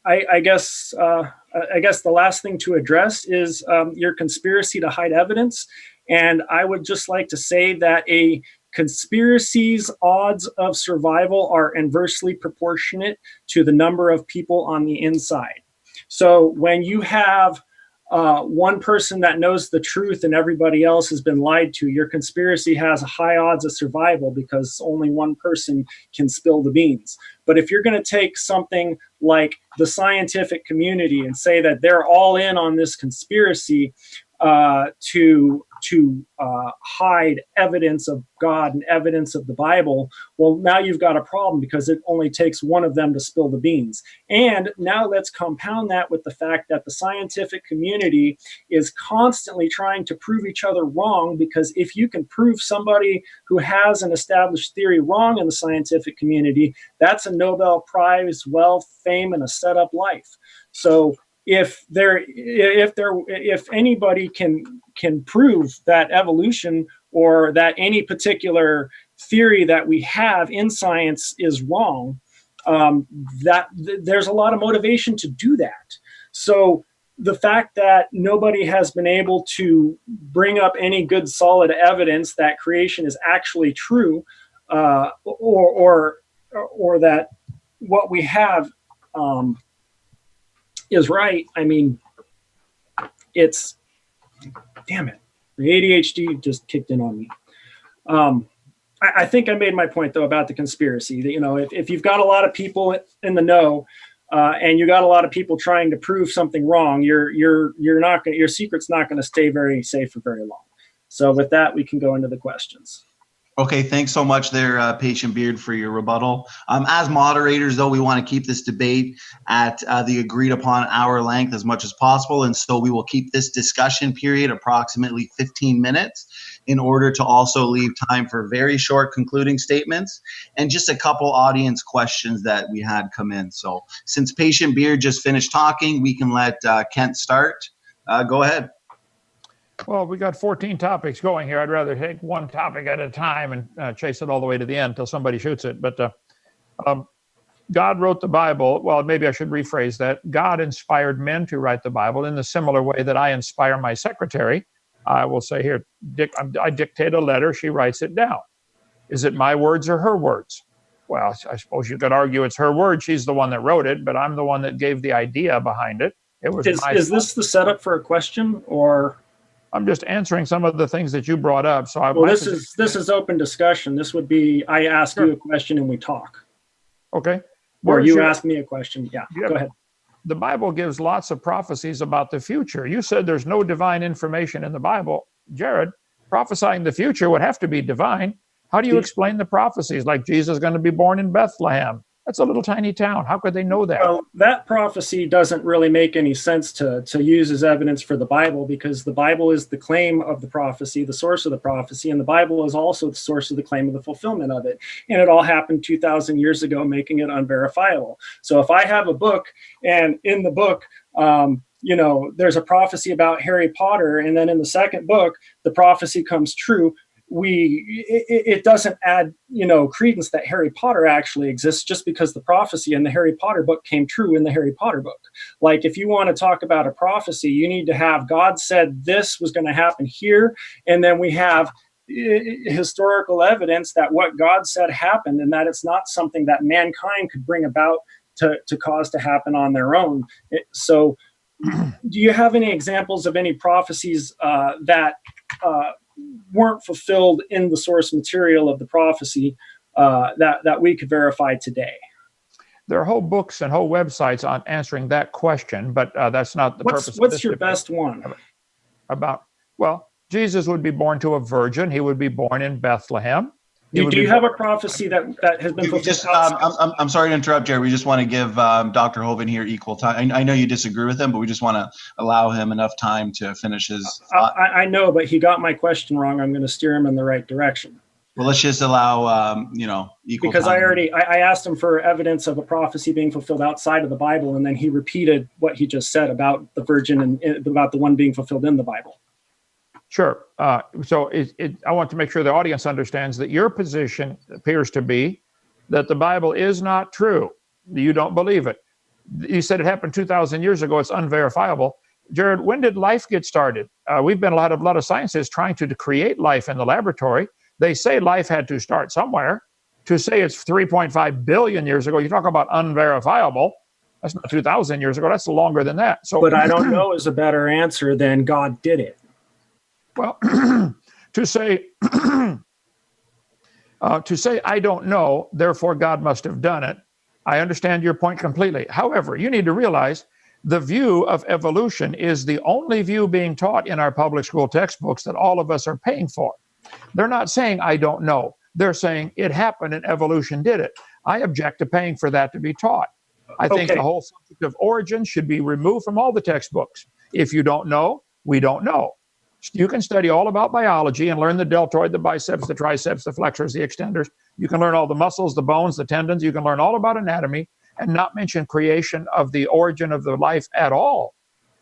I guess the last thing to address is your conspiracy to hide evidence. And I would just like to say that a conspiracy's odds of survival are inversely proportionate to the number of people on the inside. So when you have one person that knows the truth and everybody else has been lied to, your conspiracy has high odds of survival because only one person can spill the beans. But if you're going to take something like the scientific community and say that they're all in on this conspiracy to hide evidence of God and evidence of the Bible, well, now you've got a problem because it only takes one of them to spill the beans. And now let's compound that with the fact that the scientific community is constantly trying to prove each other wrong, because if you can prove somebody who has an established theory wrong in the scientific community, that's a Nobel Prize, wealth, fame, and a set up life. So if anybody can prove that evolution or that any particular theory that we have in science is wrong, there's a lot of motivation to do that. So the fact that nobody has been able to bring up any good solid evidence that creation is actually true, or that what we have is right. I mean, it's, damn it, the ADHD just kicked in on me. I think I made my point though about the conspiracy. That, if you've got a lot of people in the know, and you got a lot of people trying to prove something wrong, your secret's not going to stay very safe for very long. So with that, we can go into the questions. Okay, thanks so much there, Patient Beard, for your rebuttal. As moderators, though, we want to keep this debate at the agreed upon hour length as much as possible, and so we will keep this discussion period approximately 15 minutes in order to also leave time for very short concluding statements and just a couple audience questions that we had come in. So since Patient Beard just finished talking, we can let Kent start. Go ahead. Well, we got 14 topics going here. I'd rather take one topic at a time and chase it all the way to the end until somebody shoots it. But God wrote the Bible. Well, maybe I should rephrase that. God inspired men to write the Bible in the similar way that I inspire my secretary. I will say here, I dictate a letter. She writes it down. Is it my words or her words? Well, I suppose you could argue it's her words. She's the one that wrote it, but I'm the one that gave the idea behind it. It was Is this the setup for a question, or? I'm just answering some of the things that you brought up. So this is open discussion. This would be, I ask you a question and we talk. Okay. Or you ask me a question. Yeah, go ahead. The Bible gives lots of prophecies about the future. You said there's no divine information in the Bible. Jared, prophesying the future would have to be divine. How do you explain the prophecies like Jesus is going to be born in Bethlehem? That's a little tiny town. How could they know that? Well, that prophecy doesn't really make any sense to use as evidence for the Bible, because the Bible is the claim of the prophecy, the source of the prophecy, and the Bible is also the source of the claim of the fulfillment of it. And it all happened 2,000 years ago, making it unverifiable. So if I have a book, and in the book, there's a prophecy about Harry Potter, and then in the second book, the prophecy comes true, it doesn't add credence that Harry Potter actually exists just because the prophecy in the Harry Potter book came true in the Harry Potter book. Like, if you want to talk about a prophecy, you need to have God said this was going to happen here, and then we have historical evidence that what God said happened, and that it's not something that mankind could bring about to cause to happen on their own. So do you have any examples of any prophecies that weren't fulfilled in the source material of the prophecy that we could verify today? There are whole books and whole websites on answering that question, but that's not the purpose of this. What's your best one? Jesus would be born to a virgin. He would be born in Bethlehem. Do you have a prophecy that has been fulfilled? I'm sorry to interrupt, Jerry. We just want to give Dr. Hovind here equal time. I know you disagree with him, but we just want to allow him enough time to finish his thought. I know, but he got my question wrong. I'm going to steer him in the right direction. Well, let's just allow, equal because time. I asked him for evidence of a prophecy being fulfilled outside of the Bible, and then he repeated what he just said about the virgin and about the one being fulfilled in the Bible. Sure. So I want to make sure the audience understands that your position appears to be that the Bible is not true. You don't believe it. You said it happened 2,000 years ago. It's unverifiable. Jared, when did life get started? We've been a lot of scientists trying to create life in the laboratory. They say life had to start somewhere. To say it's 3.5 billion years ago, you talk about unverifiable. That's not 2,000 years ago. That's longer than that. So, but I don't know is a better answer than God did it. Well, to say I don't know, therefore God must have done it. I understand your point completely. However, you need to realize the view of evolution is the only view being taught in our public school textbooks that all of us are paying for. They're not saying I don't know. They're saying it happened and evolution did it. I object to paying for that to be taught. I think the whole subject of origin should be removed from all the textbooks. If you don't know, we don't know. You can study all about biology and learn the deltoid, the biceps, the triceps, the flexors, the extenders. You can learn all the muscles, the bones, the tendons. You can learn all about anatomy and not mention creation of the origin of the life at all.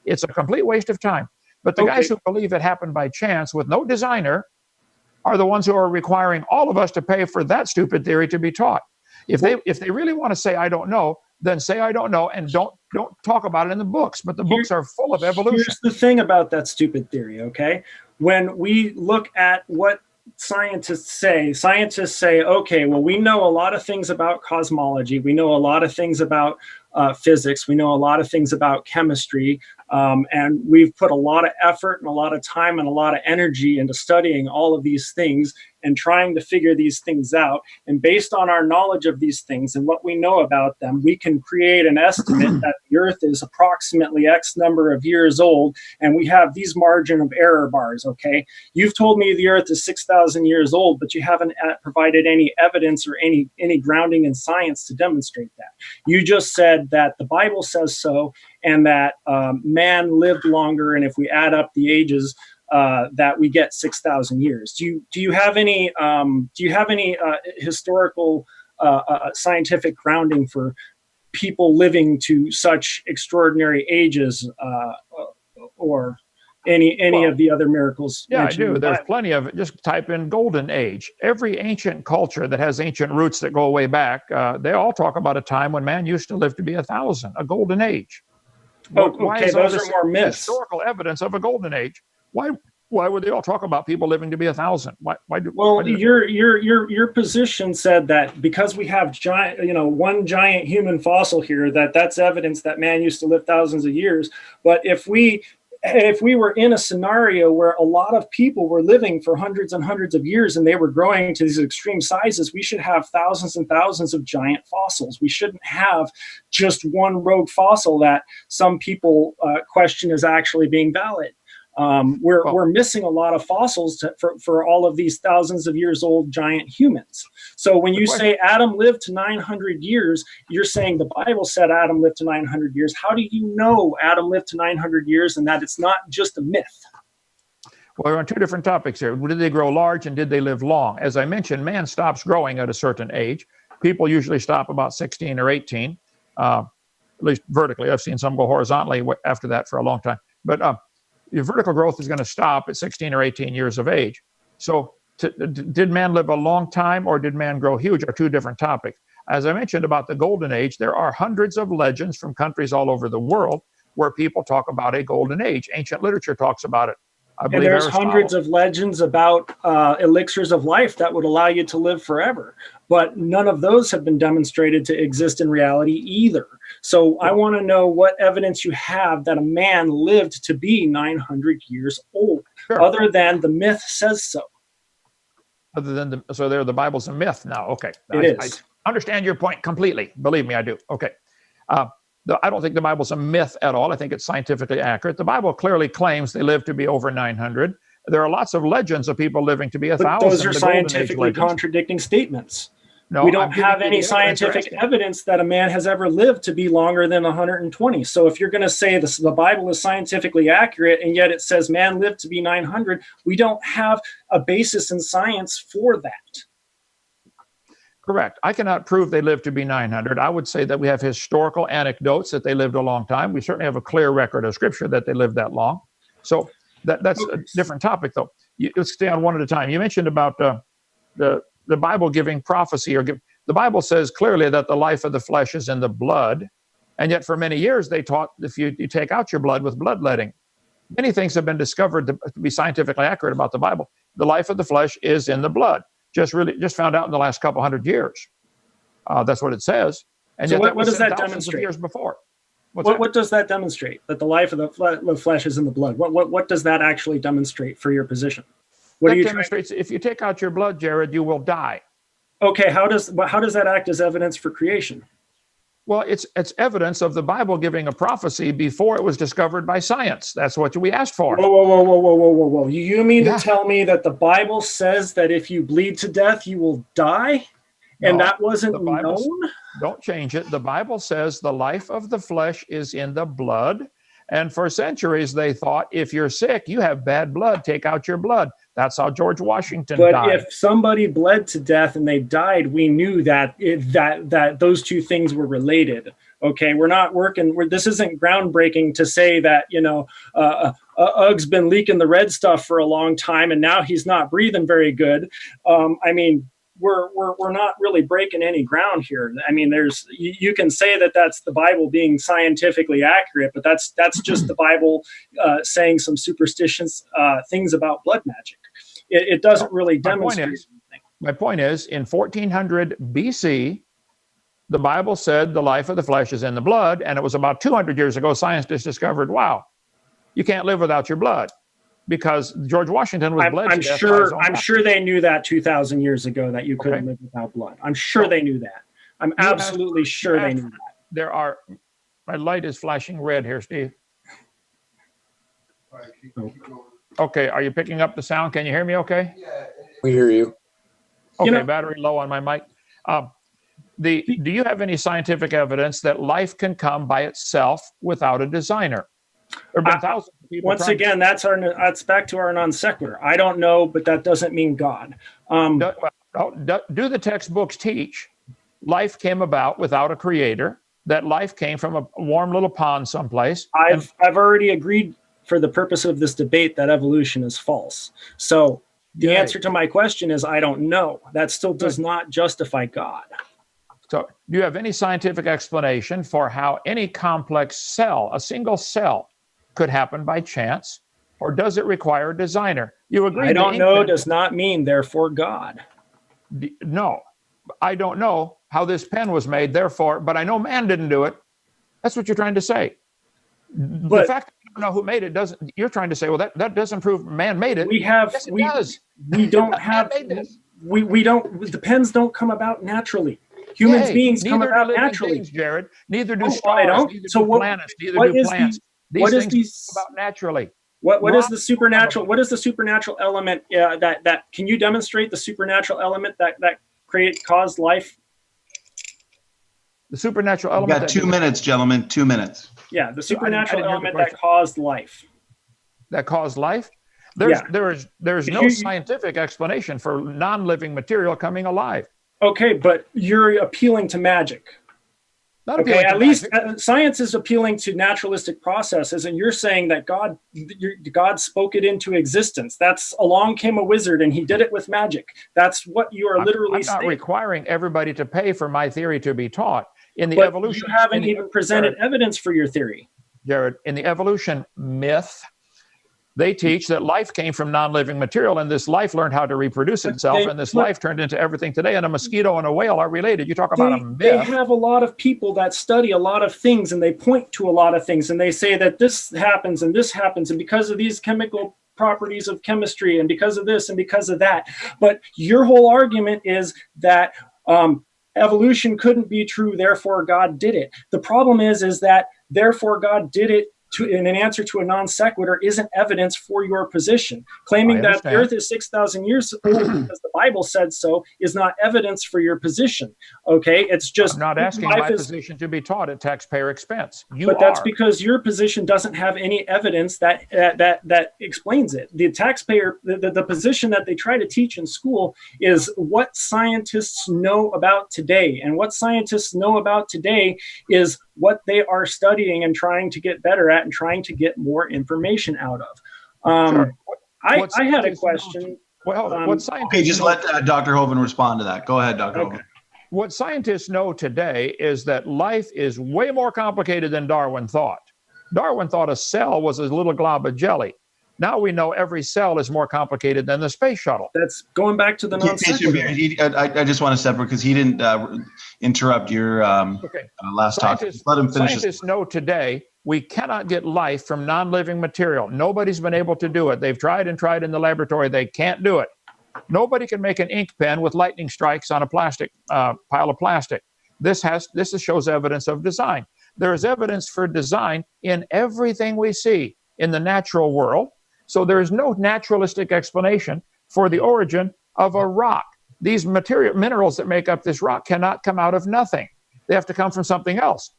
It's a complete waste of time. But the guys who believe it happened by chance with no designer are the ones who are requiring all of us to pay for that stupid theory to be taught. If they really want to say I don't know, then say I don't know and don't talk about it in the books. But the books are full of evolution. Here's the thing about that stupid theory, okay? When we look at what scientists say, okay, well, we know a lot of things about cosmology. We know a lot of things about physics. We know a lot of things about chemistry. And we've put a lot of effort and a lot of time and a lot of energy into studying all of these things and trying to figure these things out. And based on our knowledge of these things and what we know about them, we can create an estimate that the Earth is approximately X number of years old. And we have these margin of error bars, okay? You've told me the Earth is 6,000 years old, but you haven't provided any evidence or any grounding in science to demonstrate that. You just said that the Bible says so, and that man lived longer, and if we add up the ages, that we get 6,000 years. Do you have any historical scientific grounding for people living to such extraordinary ages, or any of the other miracles? Yeah, I do. There's plenty of it. Just type in golden age. Every ancient culture that has ancient roots that go way back, they all talk about a time when man used to live to be 1,000, a golden age. Why is those are more myths. Historical evidence of a golden age. Why would they all talk about people living to be 1,000? Your position said that because we have one giant human fossil here, that's evidence that man used to live thousands of years. But if we were in a scenario where a lot of people were living for hundreds and hundreds of years and they were growing to these extreme sizes, we should have thousands and thousands of giant fossils. We shouldn't have just one rogue fossil that some people question as actually being valid. We're missing a lot of fossils for all of these thousands of years old giant humans. So when you say Adam lived to 900 years, you're saying the Bible said Adam lived to 900 years. How do you know Adam lived to 900 years and that it's not just a myth? Well, we're on two different topics here. Did they grow large and did they live long? As I mentioned, man stops growing at a certain age. People usually stop about 16 or 18, at least vertically. I've seen some go horizontally after that for a long time. But your vertical growth is going to stop at 16 or 18 years of age. So did man live a long time or did man grow huge are two different topics. As I mentioned about the golden age, there are hundreds of legends from countries all over the world where people talk about a golden age. Ancient literature talks about it. I believe there's hundreds of legends about elixirs of life that would allow you to live forever. But none of those have been demonstrated to exist in reality either. So I want to know what evidence you have that a man lived to be 900 years old, other than the myth says so. Other than so there, the Bible's a myth now. Okay. It is. I understand your point completely. Believe me, I do. Okay. I don't think the Bible's a myth at all. I think it's scientifically accurate. The Bible clearly claims they lived to be over 900. There are lots of legends of people living to be 1,000. But those are scientifically contradicting statements. No, we don't have any scientific evidence that a man has ever lived to be longer than 120. So if you're going to say the Bible is scientifically accurate and yet it says man lived to be 900, we don't have a basis in science for that. Correct. I cannot prove they lived to be 900. I would say that we have historical anecdotes that they lived a long time. We certainly have a clear record of Scripture that they lived that long. So that's a different topic, though. Let's stay on one at a time. You mentioned about the Bible giving prophecy, the Bible says clearly that the life of the flesh is in the blood, and yet for many years they taught if you take out your blood with bloodletting. Many things have been discovered to be scientifically accurate about the Bible. The life of the flesh is in the blood. Just found out in the last couple hundred years. That's what it says. And so yet what does that demonstrate? Years before. What does that demonstrate? That the life of the flesh is in the blood. What does that actually demonstrate for your position? What that demonstrates if you take out your blood, Jared, you will die. Okay, how does that act as evidence for creation? Well, it's evidence of the Bible giving a prophecy before it was discovered by science. That's what we asked for. Whoa. You mean to tell me that the Bible says that if you bleed to death, you will die? And that wasn't known? Don't change it. The Bible says the life of the flesh is in the blood. And for centuries, they thought, if you're sick, you have bad blood, take out your blood. That's how George Washington died. But if somebody bled to death and they died, we knew that that those two things were related. Okay, we're not working. This isn't groundbreaking to say that, Ug's been leaking the red stuff for a long time and now he's not breathing very good. We're not really breaking any ground here. I mean, you can say that that's the Bible being scientifically accurate, but that's just the Bible saying some superstitious things about blood magic. It doesn't really demonstrate anything. My point is, in 1400 BC, the Bible said the life of the flesh is in the blood, and it was about 200 years ago scientists discovered, wow, you can't live without your blood. Because George Washington was bled to death. I'm sure they knew that 2,000 years ago that you couldn't live without blood. I'm sure they knew that. I'm absolutely sure they knew that. My light is flashing red here, Steve. Okay, are you picking up the sound? Can you hear me okay? Yeah. We hear you. Okay, battery low on my mic. Do you have any scientific evidence that life can come by itself without a designer? There have been thousands of people. Once again, that's back to our non sequitur. I don't know, but that doesn't mean God. Do the textbooks teach life came about without a creator? That life came from a warm little pond someplace? I've already agreed for the purpose of this debate that evolution is false. So the answer to my question is I don't know. That still does not justify God. So do you have any scientific explanation for how any complex cell, a single cell, could happen by chance, or does it require a designer? You agree? I don't know does not mean therefore God. No, I don't know how this pen was made, therefore, but I know man didn't do it. That's what you're trying to say. But the fact that you don't know who made it doesn't. You're trying to say, well, that doesn't prove man made it. Yes, it does. We don't have. We don't. The pens don't come about naturally. Human beings come about naturally, beings, Jared. Neither do stars. Neither do planets. Neither do plants. These things come about naturally. What is the supernatural? What is the supernatural element that can you demonstrate the supernatural element that caused life? The supernatural You element. got 2 minutes, gentlemen. 2 minutes. Yeah, the supernatural hear the element question. that caused life. That caused life. There's If no you- scientific explanation for non-living material coming alive. Okay, but you're appealing to magic. Not Okay, appealing to at least magic. science is appealing to naturalistic processes, and you're saying that God spoke it into existence. That's along came a wizard and he did it with magic. That's what you are literally I'm not saying. requiring everybody to pay for my theory to be taught. In the But evolution, you haven't in the- even presented evidence for your theory. Jared, in the evolution myth, they teach that life came from non-living material, and this life learned how to reproduce itself, and this life turned into everything today. And a mosquito and a whale are related. You talk about a They myth. have a lot of people that study a lot of things, and they point to a lot of things, and they say that this happens and this happens, and because of these chemical properties of chemistry, and because of this and because of that. But your whole argument is that evolution couldn't be true, therefore God did it. The problem is that therefore God did it in an answer to a non sequitur isn't evidence for your position. Claiming that the earth is 6,000 years old because the Bible said so is not evidence for your position. Okay, it's just I'm not asking my position to be taught at taxpayer expense. But that's because your position doesn't have any evidence that explains it. The taxpayer, the position that they try to teach in school is what scientists know about today, and what scientists know about today is what they are studying and trying to get better at and trying to get more information out of. Sure. I had a question. What scientists Okay, just let Dr. Hovind respond to that. Go ahead, Dr. Hovind. What scientists know today is that life is way more complicated than Darwin thought. Darwin thought a cell was a little glob of jelly. Now we know every cell is more complicated than the space shuttle. That's going back to the non-sequitur. I just want to separate because he didn't interrupt your last talk. Let him finish. Scientists know today we cannot get life from non-living material. Nobody's been able to do it. They've tried and tried in the laboratory. They can't do it. Nobody can make an ink pen with lightning strikes on a plastic pile of plastic. This shows evidence of design. There is evidence for design in everything we see in the natural world. So there is no naturalistic explanation for the origin of a rock. These minerals that make up this rock cannot come out of nothing. They have to come from something else.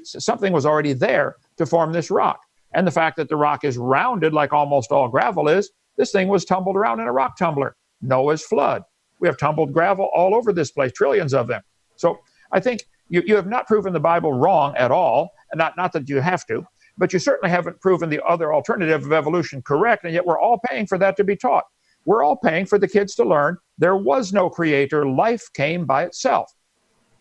Something was already there to form this rock. And the fact that the rock is rounded like almost all gravel is, this thing was tumbled around in a rock tumbler. Noah's flood. We have tumbled gravel all over this place, trillions of them. So I think you have not proven the Bible wrong at all, and not that you have to, but you certainly haven't proven the other alternative of evolution correct, and yet we're all paying for that to be taught. We're all paying for the kids to learn there was no creator. Life came by itself.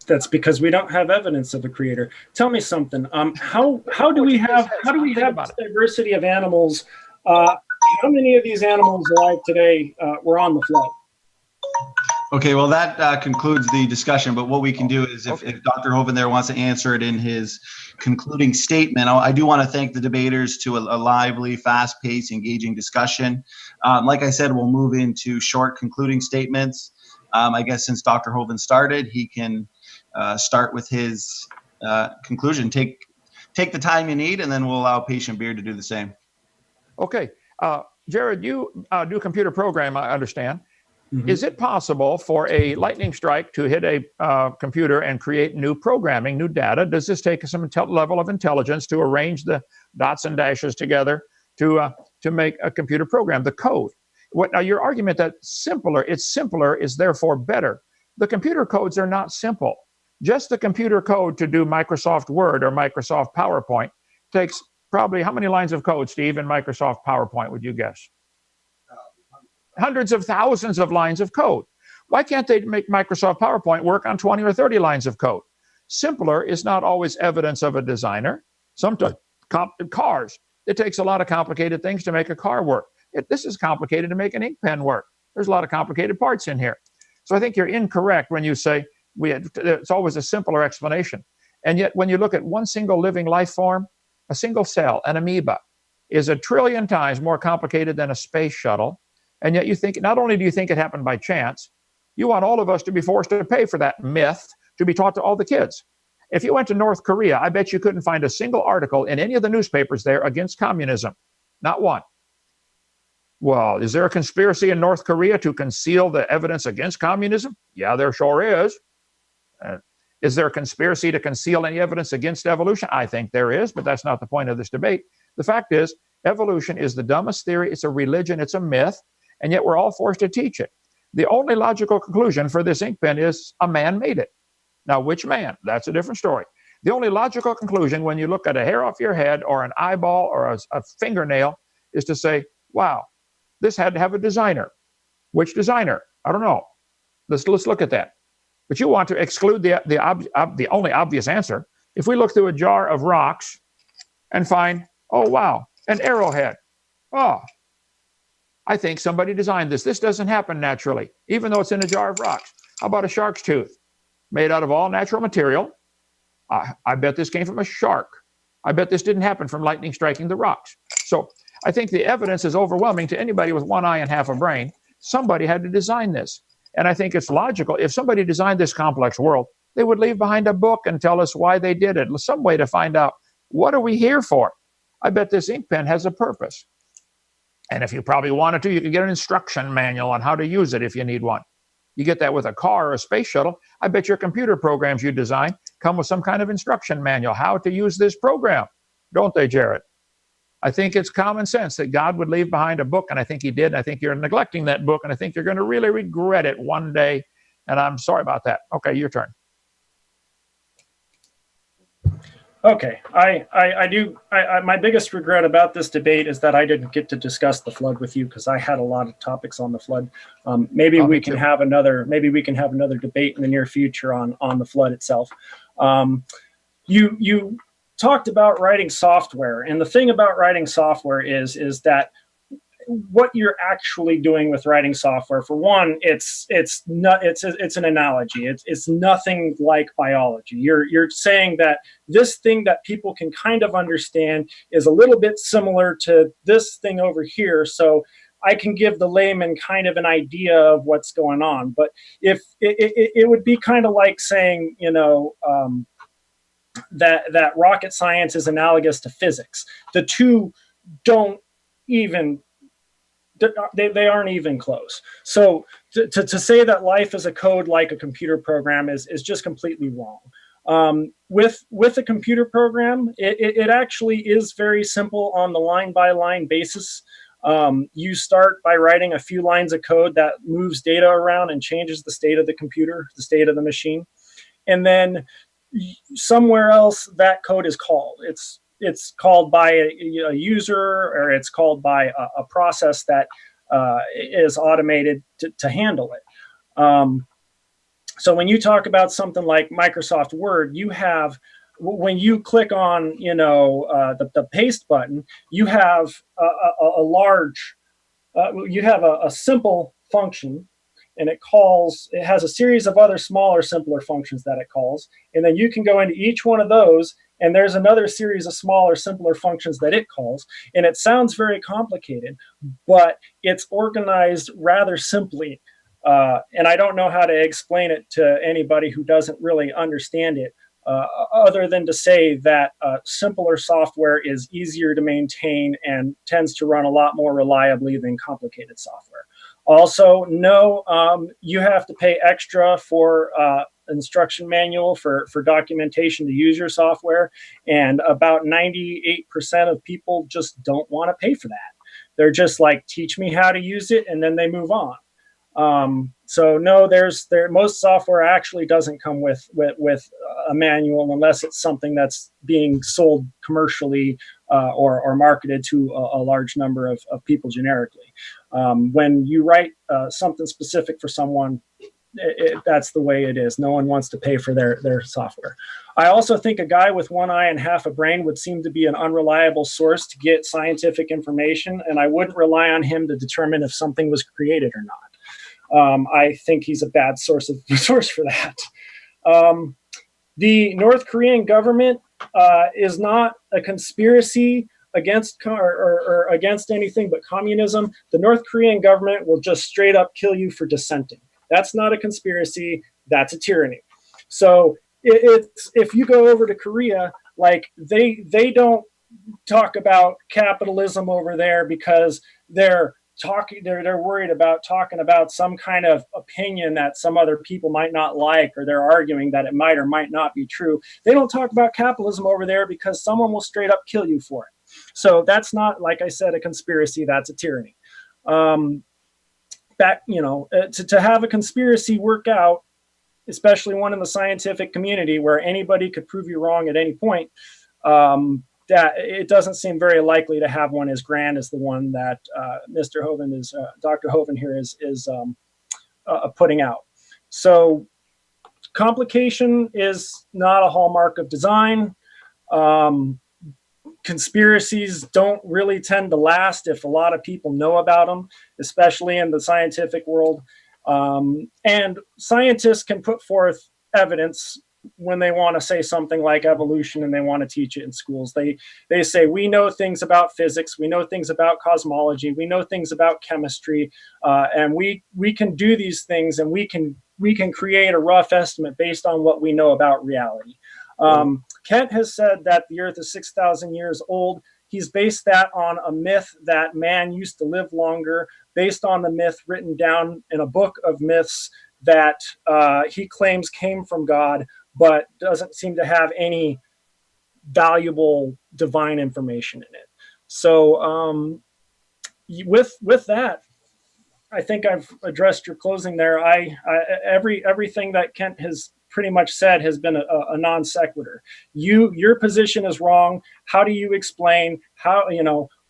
That's because we don't have evidence of a creator. Tell me something. How do we have this diversity of animals? How many of these animals alive today were on the flood? Okay, well, that concludes the discussion. But what we can do is if Dr. Hovind there wants to answer it in his concluding statement, I do want to thank the debaters to a lively, fast-paced, engaging discussion. Like I said, we'll move into short concluding statements. I guess since Dr. Hovind started, he can start with his conclusion. Take the time you need, and then we'll allow Patient Beard to do the same. Okay. Jared, you do computer program, I understand. Mm-hmm. Is it possible for a lightning strike to hit a computer and create new programming, new data? Does this take some level of intelligence to arrange the dots and dashes together to make a computer program, the code? Now, your argument that it's simpler is therefore better. The computer codes are not simple. Just the computer code to do Microsoft Word or Microsoft PowerPoint takes probably how many lines of code, Steve, in Microsoft PowerPoint, would you guess? Hundreds of thousands of lines of code. Why can't they make Microsoft PowerPoint work on 20 or 30 lines of code? Simpler is not always evidence of a designer. Sometimes cars. It takes a lot of complicated things to make a car work. This is complicated to make an ink pen work. There's a lot of complicated parts in here. So I think you're incorrect when you say it's always a simpler explanation. And yet when you look at one single living life form, a single cell, an amoeba, is 1 trillion times more complicated than a space shuttle. And yet you think, not only do you think it happened by chance, you want all of us to be forced to pay for that myth to be taught to all the kids. If you went to North Korea, I bet you couldn't find a single article in any of the newspapers there against communism. Not one. Well, is there a conspiracy in North Korea to conceal the evidence against communism? Yeah, there sure is. Is there a conspiracy to conceal any evidence against evolution? I think there is, but that's not the point of this debate. The fact is, evolution is the dumbest theory. It's a religion. It's a myth. And yet we're all forced to teach it. The only logical conclusion for this ink pen is a man made it. Now, which man? That's a different story. The only logical conclusion when you look at a hair off your head or an eyeball or a fingernail is to say, wow, this had to have a designer. Which designer? I don't know. Let's look at that. But you want to exclude the only obvious answer. If we look through a jar of rocks and find, oh, wow, an arrowhead. Oh, I think somebody designed this. This doesn't happen naturally, even though it's in a jar of rocks. How about a shark's tooth? Made out of all natural material. I bet this came from a shark. I bet this didn't happen from lightning striking the rocks. So I think the evidence is overwhelming to anybody with one eye and half a brain. Somebody had to design this. And I think it's logical. If somebody designed this complex world, they would leave behind a book and tell us why they did it. Some way to find out, what are we here for? I bet this ink pen has a purpose. And if you probably wanted to, you could get an instruction manual on how to use it if you need one. You get that with a car or a space shuttle. I bet your computer programs you design come with some kind of instruction manual, how to use this program. Don't they, Jared? I think it's common sense that God would leave behind a book, and I think he did. I think you're neglecting that book, and I think you're going to really regret it one day, and I'm sorry about that. Okay, your turn. Okay, my biggest regret about this debate is that I didn't get to discuss the flood with you, because I had a lot of topics on the flood. Maybe we can have another debate in the near future on the flood itself. You talked about writing software, and the thing about writing software is that what you're actually doing with writing software, for one, it's an analogy. It's nothing like biology. You're saying that this thing that people can kind of understand is a little bit similar to this thing over here. So I can give the layman kind of an idea of what's going on. But if it would be kind of like saying, that rocket science is analogous to physics. The two don't even. They aren't even close. So to say that life is a code like a computer program is just completely wrong. With a computer program, it actually is very simple on the line-by-line basis. You start by writing a few lines of code that moves data around and changes the state of the computer, the state of the machine. And then somewhere else that code is called. It's called by a user, or it's called by a process that is automated to handle it. So when you talk about something like Microsoft Word, you have, when you click on the paste button, you have a simple function, and it has a series of other smaller, simpler functions that it calls, and then you can go into each one of those, and there's another series of smaller, simpler functions that it calls. And it sounds very complicated, but it's organized rather simply. And I don't know how to explain it to anybody who doesn't really understand it, other than to say that simpler software is easier to maintain and tends to run a lot more reliably than complicated software. Also, no, you have to pay extra for instruction manual for documentation to use your software, and about 98% of people just don't want to pay for that. They're just like, teach me how to use it, and then they move on. So no, most software actually doesn't come with a manual unless it's something that's being sold commercially or marketed to a large number of people generically. When you write something specific for someone, that's the way it is. No one wants to pay for their software. I also think a guy with one eye and half a brain would seem to be an unreliable source to get scientific information, and I wouldn't rely on him to determine if something was created or not. I think he's a bad source for that. The North Korean government is not a conspiracy against or against anything but communism. The North Korean government will just straight up kill you for dissenting. That's not a conspiracy. That's a tyranny. So if you go over to Korea, like they don't talk about capitalism over there because they're they're worried about talking about some kind of opinion that some other people might not like, or they're arguing that it might or might not be true. They don't talk about capitalism over there because someone will straight up kill you for it. So that's not, like I said, a conspiracy. That's a tyranny. To have a conspiracy work out, especially one in the scientific community where anybody could prove you wrong at any point, that it doesn't seem very likely to have one as grand as the one that Mr. Hovind Dr. Hovind here is putting out. So complication is not a hallmark of design. Conspiracies don't really tend to last if a lot of people know about them, especially in the scientific world. And scientists can put forth evidence when they want to say something like evolution and they want to teach it in schools. They say, we know things about physics, we know things about cosmology, we know things about chemistry, and we can do these things, and we can create a rough estimate based on what we know about reality. Kent has said that the Earth is 6,000 years old. He's based that on a myth that man used to live longer, based on the myth written down in a book of myths that he claims came from God, but doesn't seem to have any valuable divine information in it. So with that, I think I've addressed your closing there. Everything that Kent has pretty much said has been a non sequitur. Your position is wrong. How do you explain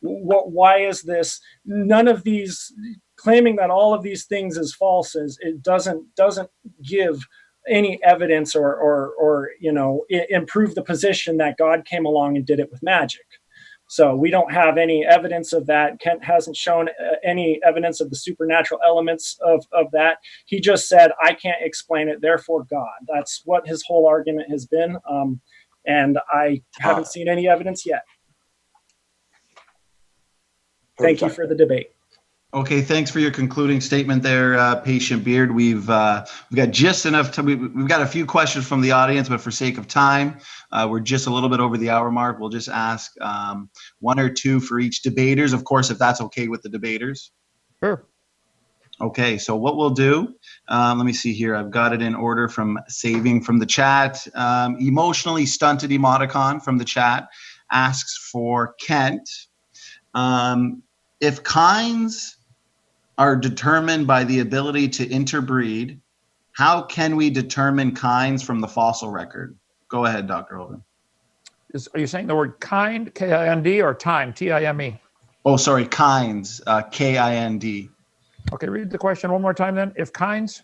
why is this? None of these, claiming that all of these things is false, it doesn't give any evidence or improve the position that God came along and did it with magic. So we don't have any evidence of that. Kent hasn't shown any evidence of the supernatural elements of that. He just said, I can't explain it, therefore God. That's what his whole argument has been. And I haven't seen any evidence yet. Thank you for the debate. Okay, thanks for your concluding statement there, Patient Beard. We've got just enough time. We've got a few questions from the audience, but for sake of time, we're just a little bit over the hour mark. We'll just ask one or two for each debaters, of course, if that's okay with the debaters. Sure. Okay, so what we'll do, let me see here. I've got it in order from saving from the chat. Emotionally Stunted Emoticon from the chat asks for Kent. If kinds are determined by the ability to interbreed, how can we determine kinds from the fossil record? Go ahead, Dr. Hovind. Are you saying the word kind, K-I-N-D, or time, T-I-M-E? Oh, sorry, kinds, K-I-N-D. Okay, read the question one more time then. If kinds?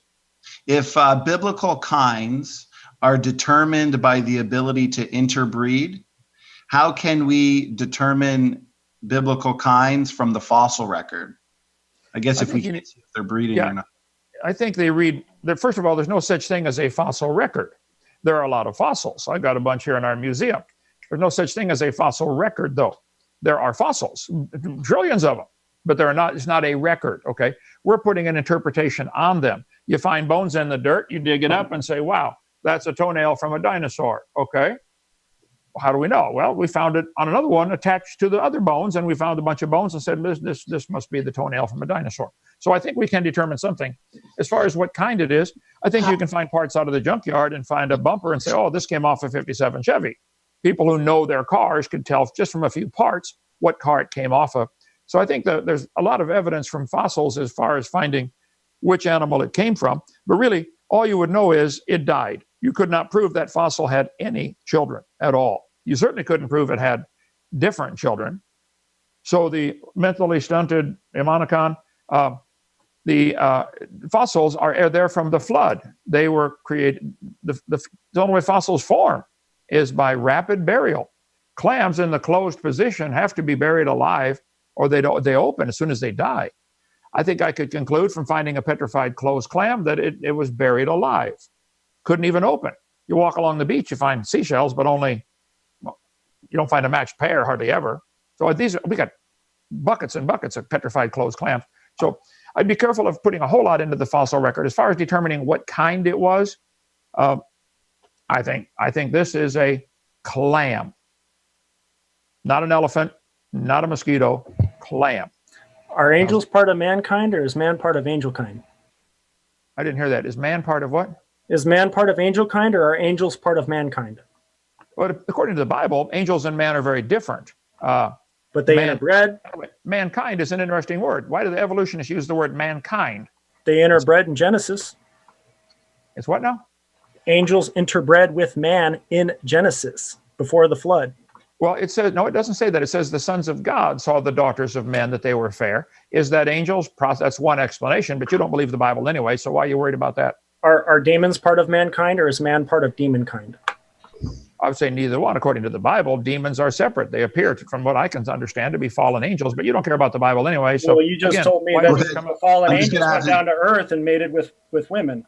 If biblical kinds are determined by the ability to interbreed, how can we determine biblical kinds from the fossil record? I guess if we can see if they're breeding or not. I think they read, first of all, there's no such thing as a fossil record. There are a lot of fossils. I've got a bunch here in our museum. There's no such thing as a fossil record, though. There are fossils, trillions of them, but it's not a record, okay? We're putting an interpretation on them. You find bones in the dirt, you dig it up and say, wow, that's a toenail from a dinosaur, okay? How do we know? Well, we found it on another one attached to the other bones, and we found a bunch of bones and said, this must be the toenail from a dinosaur. So I think we can determine something. As far as what kind it is, I think you can find parts out of the junkyard and find a bumper and say, oh, this came off a 57 Chevy. People who know their cars could tell just from a few parts what car it came off of. So I think that there's a lot of evidence from fossils as far as finding which animal it came from. But really, all you would know is it died. You could not prove that fossil had any children at all. You certainly couldn't prove it had different children. So the mentally stunted Emoticon, the fossils are there from the flood. They were created, the only way fossils form is by rapid burial. Clams in the closed position have to be buried alive or they open as soon as they die. I think I could conclude from finding a petrified closed clam that it was buried alive. Couldn't even open. You walk along the beach, you find seashells, but only, you don't find a matched pair hardly ever. So we got buckets and buckets of petrified closed clams. So I'd be careful of putting a whole lot into the fossil record. As far as determining what kind it was, I think this is a clam. Not an elephant, not a mosquito, clam. Are angels part of mankind, or is man part of angel kind? I didn't hear that. Is man part of what? Is man part of angel kind, or are angels part of mankind? Well, according to the Bible, angels and man are very different. But they interbred. Mankind is an interesting word. Why do the evolutionists use the word mankind? They interbred in Genesis. It's what now? Angels interbred with man in Genesis before the flood. Well, it says, no, it doesn't say that. It says the sons of God saw the daughters of men, that they were fair. Is that angels? That's one explanation, but you don't believe the Bible anyway, so why are you worried about that? Are demons part of mankind, or is man part of demon kind? I would say neither one. According to the Bible, demons are separate. They appear, from what I can understand, to be fallen angels, but you don't care about the Bible anyway. So well, you just told me that the fallen angels went down to earth and mated with women.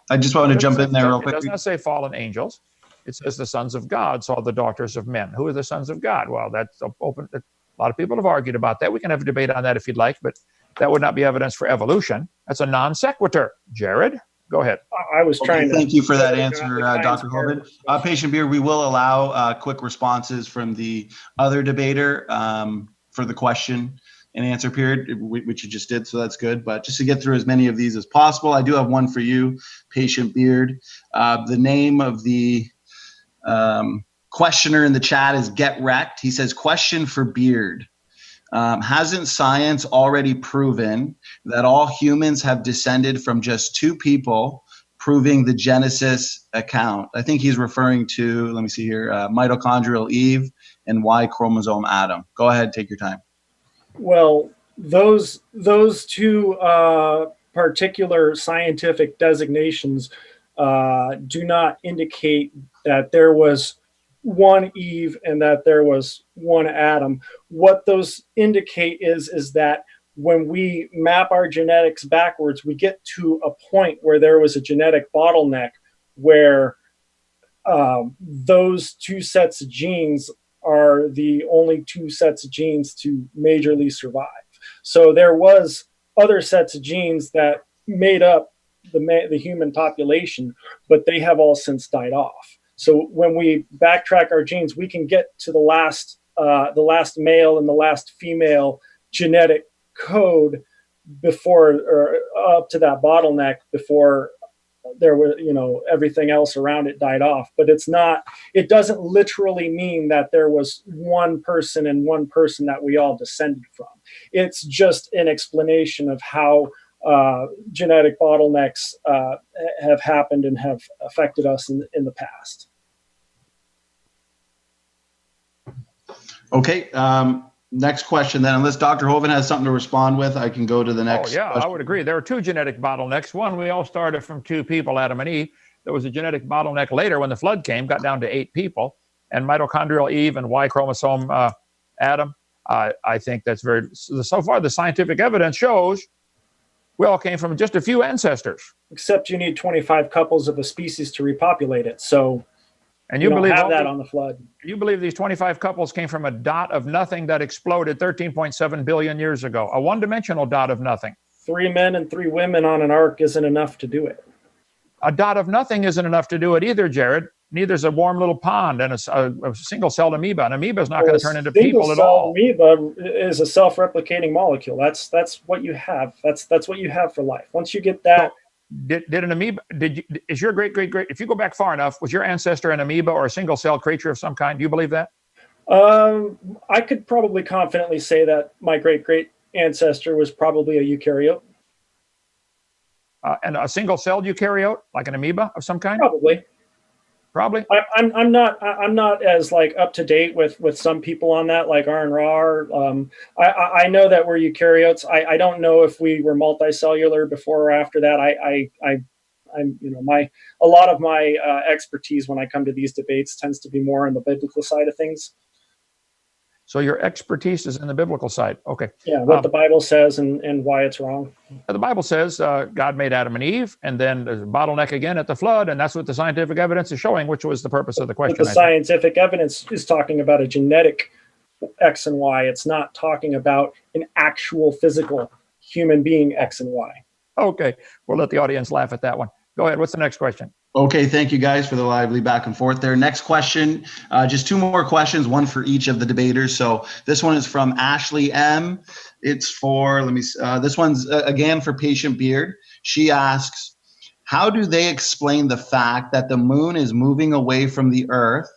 I just wanted to jump in there real quick. It does not say fallen angels. It says the sons of God saw the daughters of men. Who are the sons of God? Well, that's open. A lot of people have argued about that. We can have a debate on that if you'd like, but that would not be evidence for evolution. That's a non sequitur. Jared, go ahead. I was trying to. Thank you for that answer, Dr. Hovind. Patient Beard, we will allow quick responses from the other debater for the question and answer period, which you just did, so that's good. But just to get through as many of these as possible, I do have one for you, Patient Beard. The name of the questioner in the chat is Get Wrecked. He says, question for Beard. Hasn't science already proven that all humans have descended from just two people, proving the Genesis account? I think he's referring to, let me see here, mitochondrial Eve and Y chromosome Adam. Go ahead, take your time. Well, those two particular scientific designations do not indicate that there was one Eve and that there was one Adam. What those indicate is that when we map our genetics backwards, we get to a point where there was a genetic bottleneck where those two sets of genes are the only two sets of genes to majorly survive. So there was other sets of genes that made up the human population, but they have all since died off. So when we backtrack our genes, we can get to the last male and the last female genetic code before, or up to that bottleneck before there was, everything else around it died off. But it doesn't literally mean that there was one person and one person that we all descended from. It's just an explanation of how genetic bottlenecks have happened and have affected us in the past. Okay. Next question then, unless Dr. Hovind has something to respond with, I can go to the next. Oh, yeah, question. I would agree. There are two genetic bottlenecks. One, we all started from two people, Adam and Eve. There was a genetic bottleneck later when the flood came, got down to 8 people, and mitochondrial Eve and Y chromosome Adam. I think that's so far the scientific evidence shows we all came from just a few ancestors. Except you need 25 couples of a species to repopulate it. So and you believe have that on the flood. You believe these 25 couples came from a dot of nothing that exploded 13.7 billion years ago, a one-dimensional dot of nothing. 3 men and 3 women on an ark isn't enough to do it. A dot of nothing isn't enough to do it either, Jared. Neither is a warm little pond and a single-celled amoeba. An amoeba is not going to turn into people at all. Amoeba is a self-replicating molecule. That's what you have. That's what you have for life. Once you get that. Did an amoeba? Is your great? If you go back far enough, was your ancestor an amoeba or a single-celled creature of some kind? Do you believe that? I could probably confidently say that my great ancestor was probably a eukaryote. And a single-celled eukaryote, like an amoeba of some kind? Probably. I'm not as up to date with some people on that, like R and R. I know that we're eukaryotes. I don't know if we were multicellular before or after that. A lot of my expertise when I come to these debates tends to be more on the biblical side of things. So your expertise is in the biblical side. Okay. Yeah, what the Bible says and why it's wrong. The Bible says God made Adam and Eve, and then there's a bottleneck again at the flood, and that's what the scientific evidence is showing, which was the purpose of the question. But the scientific evidence is talking about a genetic X and Y. It's not talking about an actual physical human being X and Y. Okay. We'll let the audience laugh at that one. Go ahead. What's the next question? Okay, thank you guys for the lively back and forth there. Next question, just two more questions, one for each of the debaters. So this one is from Ashley M. It's for, this one's again for Patient Beard. She asks, how do they explain the fact that the moon is moving away from the Earth,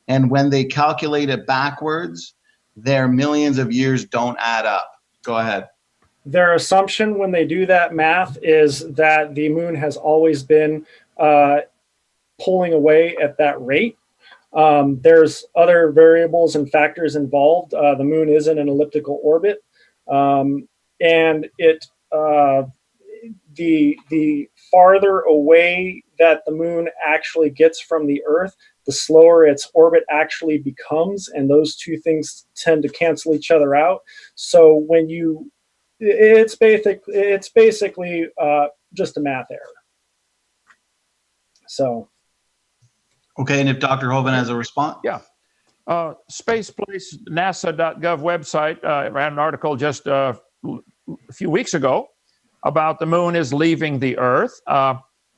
and when they calculate it backwards, their millions of years don't add up? Go ahead. Their assumption when they do that math is that the moon has always been pulling away at that rate. There's other variables and factors involved. The moon is in an elliptical orbit, and it the farther away that the moon actually gets from the Earth, the slower its orbit actually becomes, and those two things tend to cancel each other out. So when it's basically just a math error. So. Okay, and if Dr. Hovind has a response? Yeah. Space Place NASA.gov website ran an article just a few weeks ago about the moon is leaving the Earth.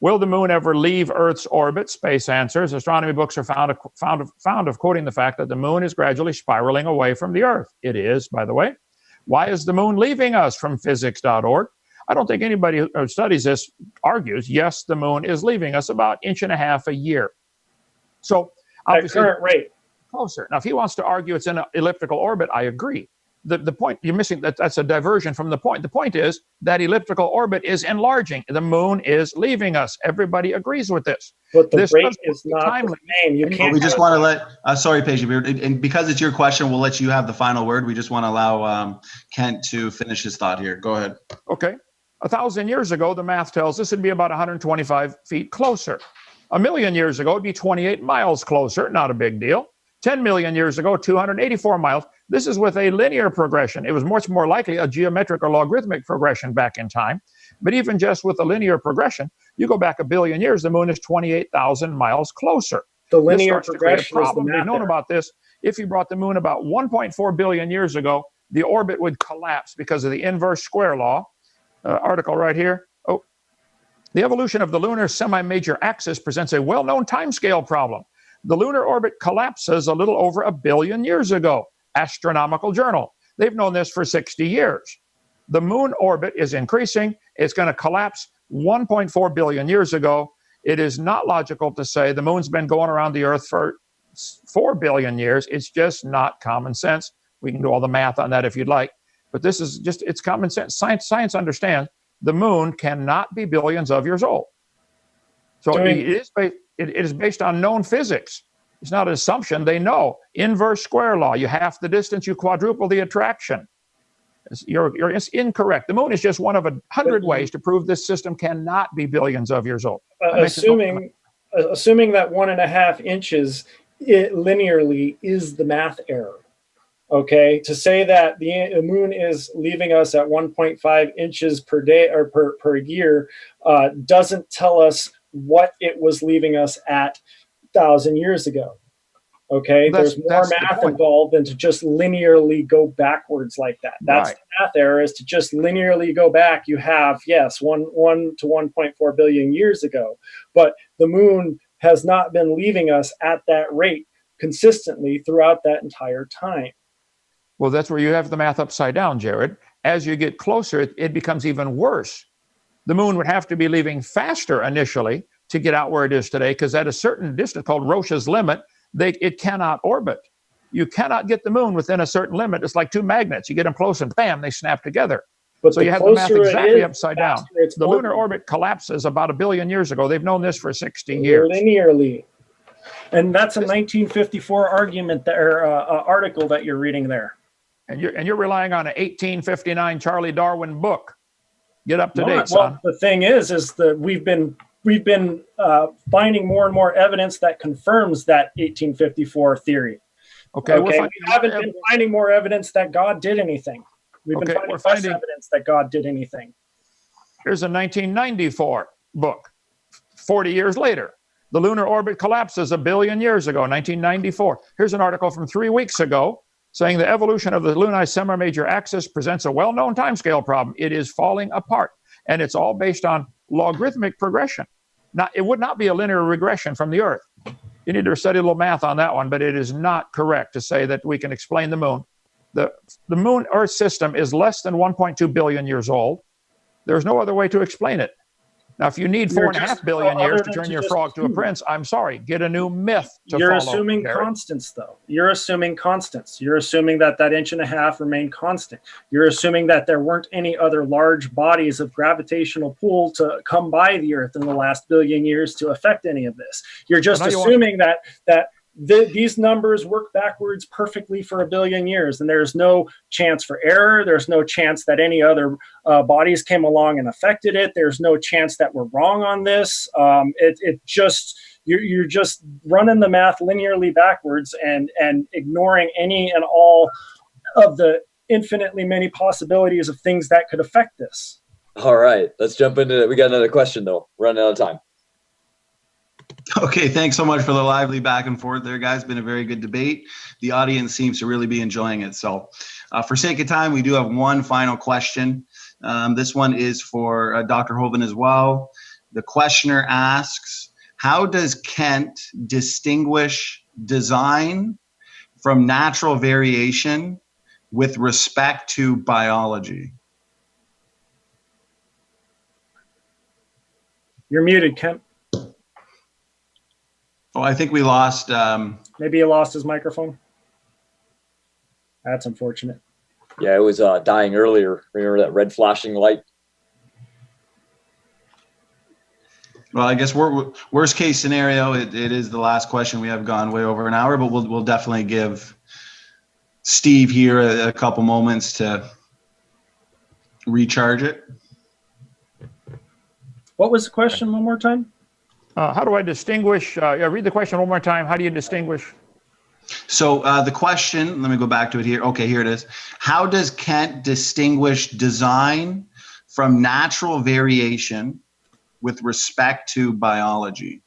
Will the moon ever leave Earth's orbit? Space answers. Astronomy books are found of quoting the fact that the moon is gradually spiraling away from the Earth. It is, by the way. Why is the moon leaving us? From physics.org. I don't think anybody who studies this argues, yes, the moon is leaving us about 1.5 inches a year. So obviously, at current rate. Closer. Now, if he wants to argue it's in an elliptical orbit, I agree. The point you're missing, that's a diversion from the point. The point is that elliptical orbit is enlarging. The moon is leaving us. Everybody agrees with this. But the this rate is not the same. You can't. We just want to let, sorry, Patient Beard, and because it's your question, we'll let you have the final word. We just want to allow Kent to finish his thought here. Go ahead. Okay. 1,000 years ago, the math tells us it'd be about 125 feet closer. 1 million years ago, it'd be 28 miles closer. Not a big deal. 10 million years ago, 284 miles. This is with a linear progression. It was much more likely a geometric or logarithmic progression back in time. But even just with a linear progression, you go back 1 billion years, the moon is 28,000 miles closer. The linear progression is the We've known about this. If you brought the moon about 1.4 billion years ago, the orbit would collapse because of the inverse square law. Article right here. Oh, the evolution of the lunar semi-major axis presents a well-known timescale problem. The lunar orbit collapses a little over 1 billion years ago. Astronomical Journal. They've known this for 60 years. The moon orbit is increasing. It's going to collapse 1.4 billion years ago. It is not logical to say the moon's been going around the Earth for 4 billion years. It's just not common sense. We can do all the math on that if you'd like. But this is just, it's common sense. Science understands the moon cannot be billions of years old. So it is based on known physics. It's not an assumption. They know. Inverse square law. You half the distance, you quadruple the attraction. You're incorrect. The moon is just one of 100 ways to prove this system cannot be billions of years old. Assuming that 1.5 inches linearly is the math error. Okay, to say that the moon is leaving us at 1.5 inches per day or per year doesn't tell us what it was leaving us at 1,000 years ago. Okay, there's more math involved than to just linearly go backwards like that. That's right. The math error is to just linearly go back. You have, yes, 1 to 1.4 billion years ago, but the moon has not been leaving us at that rate consistently throughout that entire time. Well, that's where you have the math upside down, Jared. As you get closer, it becomes even worse. The moon would have to be leaving faster initially to get out where it is today, because at a certain distance called Roche's limit, it cannot orbit. You cannot get the moon within a certain limit. It's like two magnets. You get them close and bam, they snap together. But so you have the math exactly upside down. The lunar orbit collapses about 1 billion years ago. They've known this for 60 years. Linearly. And that's a 1954 argument there, article that you're reading there. And you're relying on an 1859 Charlie Darwin book. Get up to date, son. Well, the thing is that we've been finding more and more evidence that confirms that 1854 theory. Okay, we haven't been finding more evidence that God did anything. We've been finding less evidence that God did anything. Here's a 1994 book. 40 years later, the lunar orbit collapses 1 billion years ago, 1994. Here's an article from 3 weeks ago saying the evolution of the lunar semi-major axis presents a well-known timescale problem. It is falling apart, and it's all based on logarithmic progression. it would not be a linear regression from the Earth. You need to study a little math on that one, but it is not correct to say that we can explain the moon. The moon Earth system is less than 1.2 billion years old. There's no other way to explain it. Now, if you need 4.5 billion years to turn your frog to a prince, I'm sorry, get a new myth to follow. You're assuming constants, though. You're assuming constants. You're assuming that 1.5 inches remained constant. You're assuming that there weren't any other large bodies of gravitational pull to come by the Earth in the last billion years to affect any of this. You're just assuming that these numbers work backwards perfectly for 1 billion years, and there's no chance for error. There's no chance that any other bodies came along and affected it. There's no chance that we're wrong on this. You're just running the math linearly backwards and ignoring any and all of the infinitely many possibilities of things that could affect this. All right, let's jump into it. We got another question, though. Running out of time. Okay, thanks so much for the lively back and forth there, guys. Been a very good debate. The audience seems to really be enjoying it. So for sake of time, we do have one final question. This one is for Dr. Hovind as well. The questioner asks, how does Kent distinguish design from natural variation with respect to biology? You're muted, Kent. Oh, I think we lost. Maybe he lost his microphone. That's unfortunate. Yeah, it was dying earlier. Remember that red flashing light? Well, I guess worst case scenario, it is the last question. We have gone way over an hour, but we'll definitely give Steve here a couple moments to recharge it. What was the question one more time? How do I distinguish? Read the question one more time. How do you distinguish? So the question, let me go back to it here. Okay, here it is. How does Kent distinguish design from natural variation with respect to biology?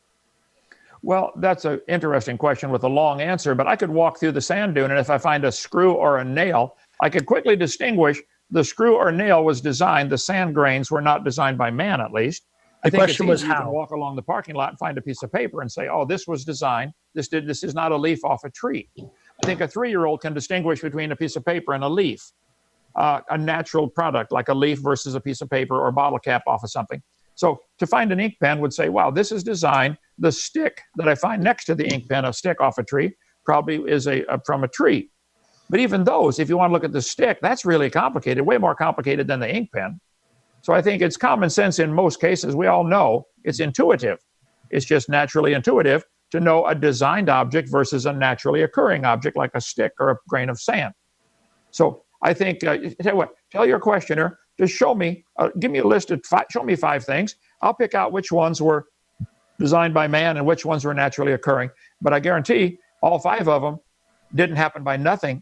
Well, that's an interesting question with a long answer, but I could walk through the sand dune, and if I find a screw or a nail, I could quickly distinguish the screw or nail was designed. The sand grains were not designed by man, at least. The question was how. You can walk along the parking lot and find a piece of paper and say, oh, this was designed. This is not a leaf off a tree. I think a 3-year-old can distinguish between a piece of paper and a leaf, a natural product like a leaf versus a piece of paper or a bottle cap off of something. So to find an ink pen would say, wow, this is designed. The stick that I find next to the ink pen, a stick off a tree, probably is from a tree. But even those, if you want to look at the stick, that's really complicated, way more complicated than the ink pen. So I think it's common sense in most cases. We all know it's intuitive. It's just naturally intuitive to know a designed object versus a naturally occurring object like a stick or a grain of sand. So I think, tell your questioner to show me, give me a list of show me 5 things. I'll pick out which ones were designed by man and which ones were naturally occurring. But I guarantee all 5 of them didn't happen by nothing,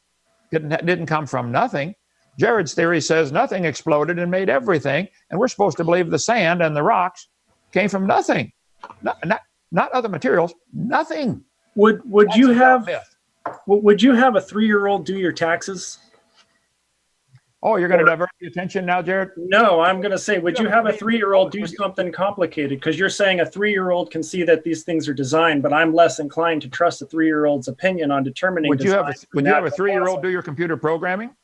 didn't come from nothing. Jared's theory says nothing exploded and made everything, and we're supposed to believe the sand and the rocks came from nothing, not other materials, nothing. Would you have a 3-year-old do your taxes? Oh, you're going to divert the attention now, Jared? No, I'm going to say, would you have a 3-year-old do something complicated? Because you're saying a 3-year-old can see that these things are designed, but I'm less inclined to trust a 3-year-old's opinion on determining. Would you have a 3-year-old do your computer programming?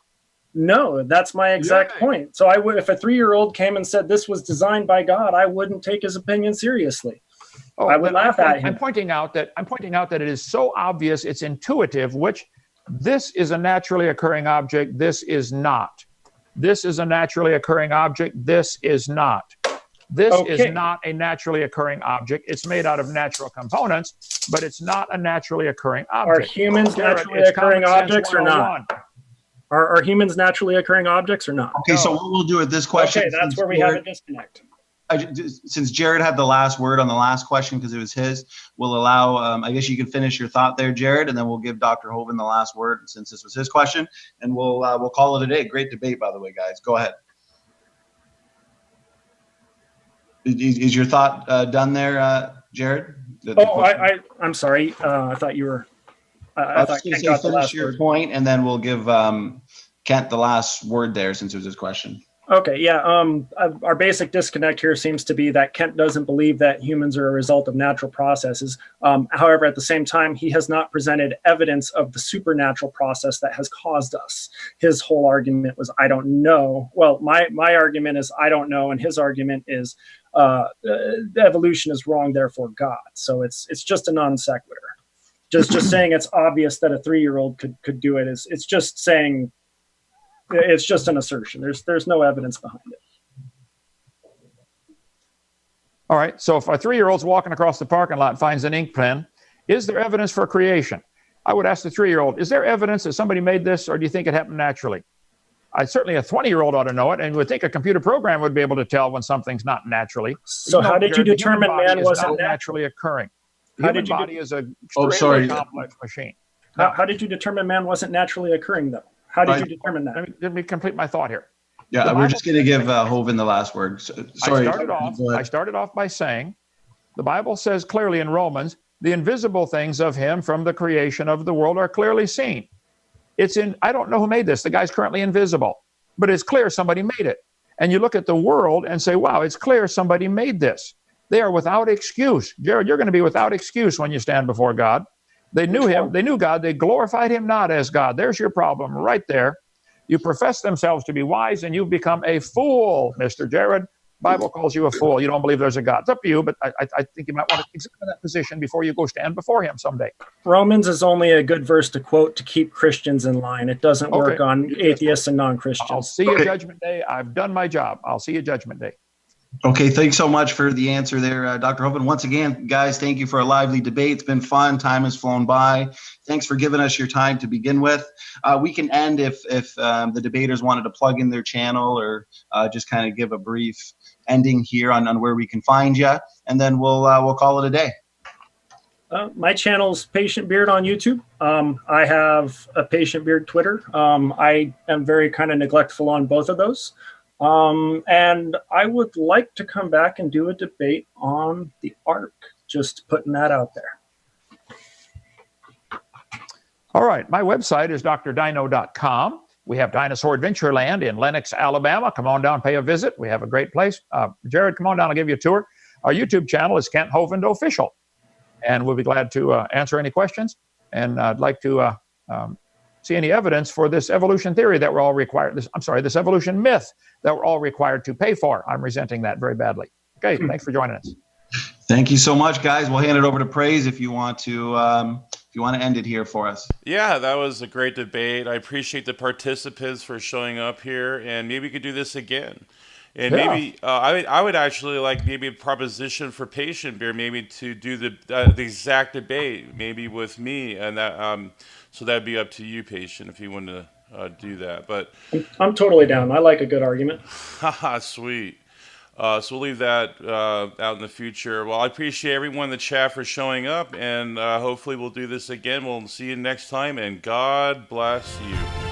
No, that's my exact point. So I would, if a 3-year-old came and said this was designed by God, I wouldn't take his opinion seriously. I would laugh at him. I'm pointing out that it is so obvious, it's intuitive, which this is a naturally occurring object, this is not. This is a naturally occurring object, this is not. This is not a naturally occurring object. It's made out of natural components, but it's not a naturally occurring object. Are humans naturally occurring objects or not? Are humans naturally occurring objects or not? Okay, so what we'll do with this question. Okay, that's where we have a disconnect. Since Jared had the last word on the last question because it was his, we'll allow, I guess you can finish your thought there, Jared, and then we'll give Dr. Hovind the last word since this was his question, and we'll call it a day. Great debate, by the way, guys. Go ahead. Is your thought done there, Jared? I'm sorry. I thought you were. I thought Kent got the last word. Point, and then we'll give Kent the last word there since it was his question. Okay, yeah. Our basic disconnect here seems to be that Kent doesn't believe that humans are a result of natural processes. However, at the same time, he has not presented evidence of the supernatural process that has caused us. His whole argument was, I don't know. Well, my argument is, I don't know, and his argument is, evolution is wrong, therefore God. So it's just a non sequitur. Just saying it's obvious that a 3-year-old could do it is, it's just saying. It's just an assertion. There's no evidence behind it. All right. So if a 3-year-old's walking across the parking lot and finds an ink pen, is there evidence for creation? I would ask the 3-year-old, is there evidence that somebody made this, or do you think it happened naturally? Certainly a 20-year-old ought to know it, and would think a computer program would be able to tell when something's not naturally. So how did you determine man wasn't naturally occurring? The How human did you body is an extremely complex machine. How did you determine man wasn't naturally occurring, though? How did you determine that? Let me complete my thought here. Yeah, we're just going to give Hovind the last word. Sorry. I started off by saying the Bible says clearly in Romans, the invisible things of him from the creation of the world are clearly seen. I don't know who made this. The guy's currently invisible, but it's clear somebody made it. And you look at the world and say, wow, it's clear somebody made this. They are without excuse. Jared, you're going to be without excuse when you stand before God. They knew him. They knew God. They glorified him not as God. There's your problem right there. You profess themselves to be wise, and you've become a fool, Mr. Jared. Bible calls you a fool. You don't believe there's a God. It's up to you, but I think you might want to examine that position before you go stand before him someday. Romans is only a good verse to quote to keep Christians in line. It doesn't work on atheists and non-Christians. I'll see you Judgment Day. I've done my job. I'll see you Judgment Day. Okay, thanks so much for the answer there, Dr. Hovind. Once again, guys, thank you for a lively debate. It's been fun. Time has flown by. Thanks for giving us your time to begin with. We can end if the debaters wanted to plug in their channel or just kind of give a brief ending here on where we can find you, and then we'll call it a day. My channel's Patient Beard on YouTube. I have a Patient Beard Twitter. I am very kind of neglectful on both of those. And I would like to come back and do a debate on the Ark. Just putting that out there. All right. My website is drdino.com. We have Dinosaur Adventureland in Lenox, Alabama. Come on down, pay a visit. We have a great place. Jared, come on down. I'll give you a tour. Our YouTube channel is Kent Hovind Official. And we'll be glad to answer any questions. And I'd like to see any evidence for this evolution theory that we're all required. This evolution myth that we're all required to pay for. I'm resenting that very badly. Okay, thanks for joining us. Thank you so much, guys. We'll hand it over to Praise if you want to end it here for us. Yeah, that was a great debate. I appreciate the participants for showing up here, and maybe we could do this again. And maybe I would actually like maybe a proposition for Patient Beard, maybe to do the exact debate, maybe with me, and that so that'd be up to you, Patient, if you want to do that. But I'm totally down. I like a good argument. Haha, sweet. So we'll leave that out in the future. Well, I appreciate everyone in the chat for showing up, and hopefully we'll do this again. We'll see you next time, and God bless you.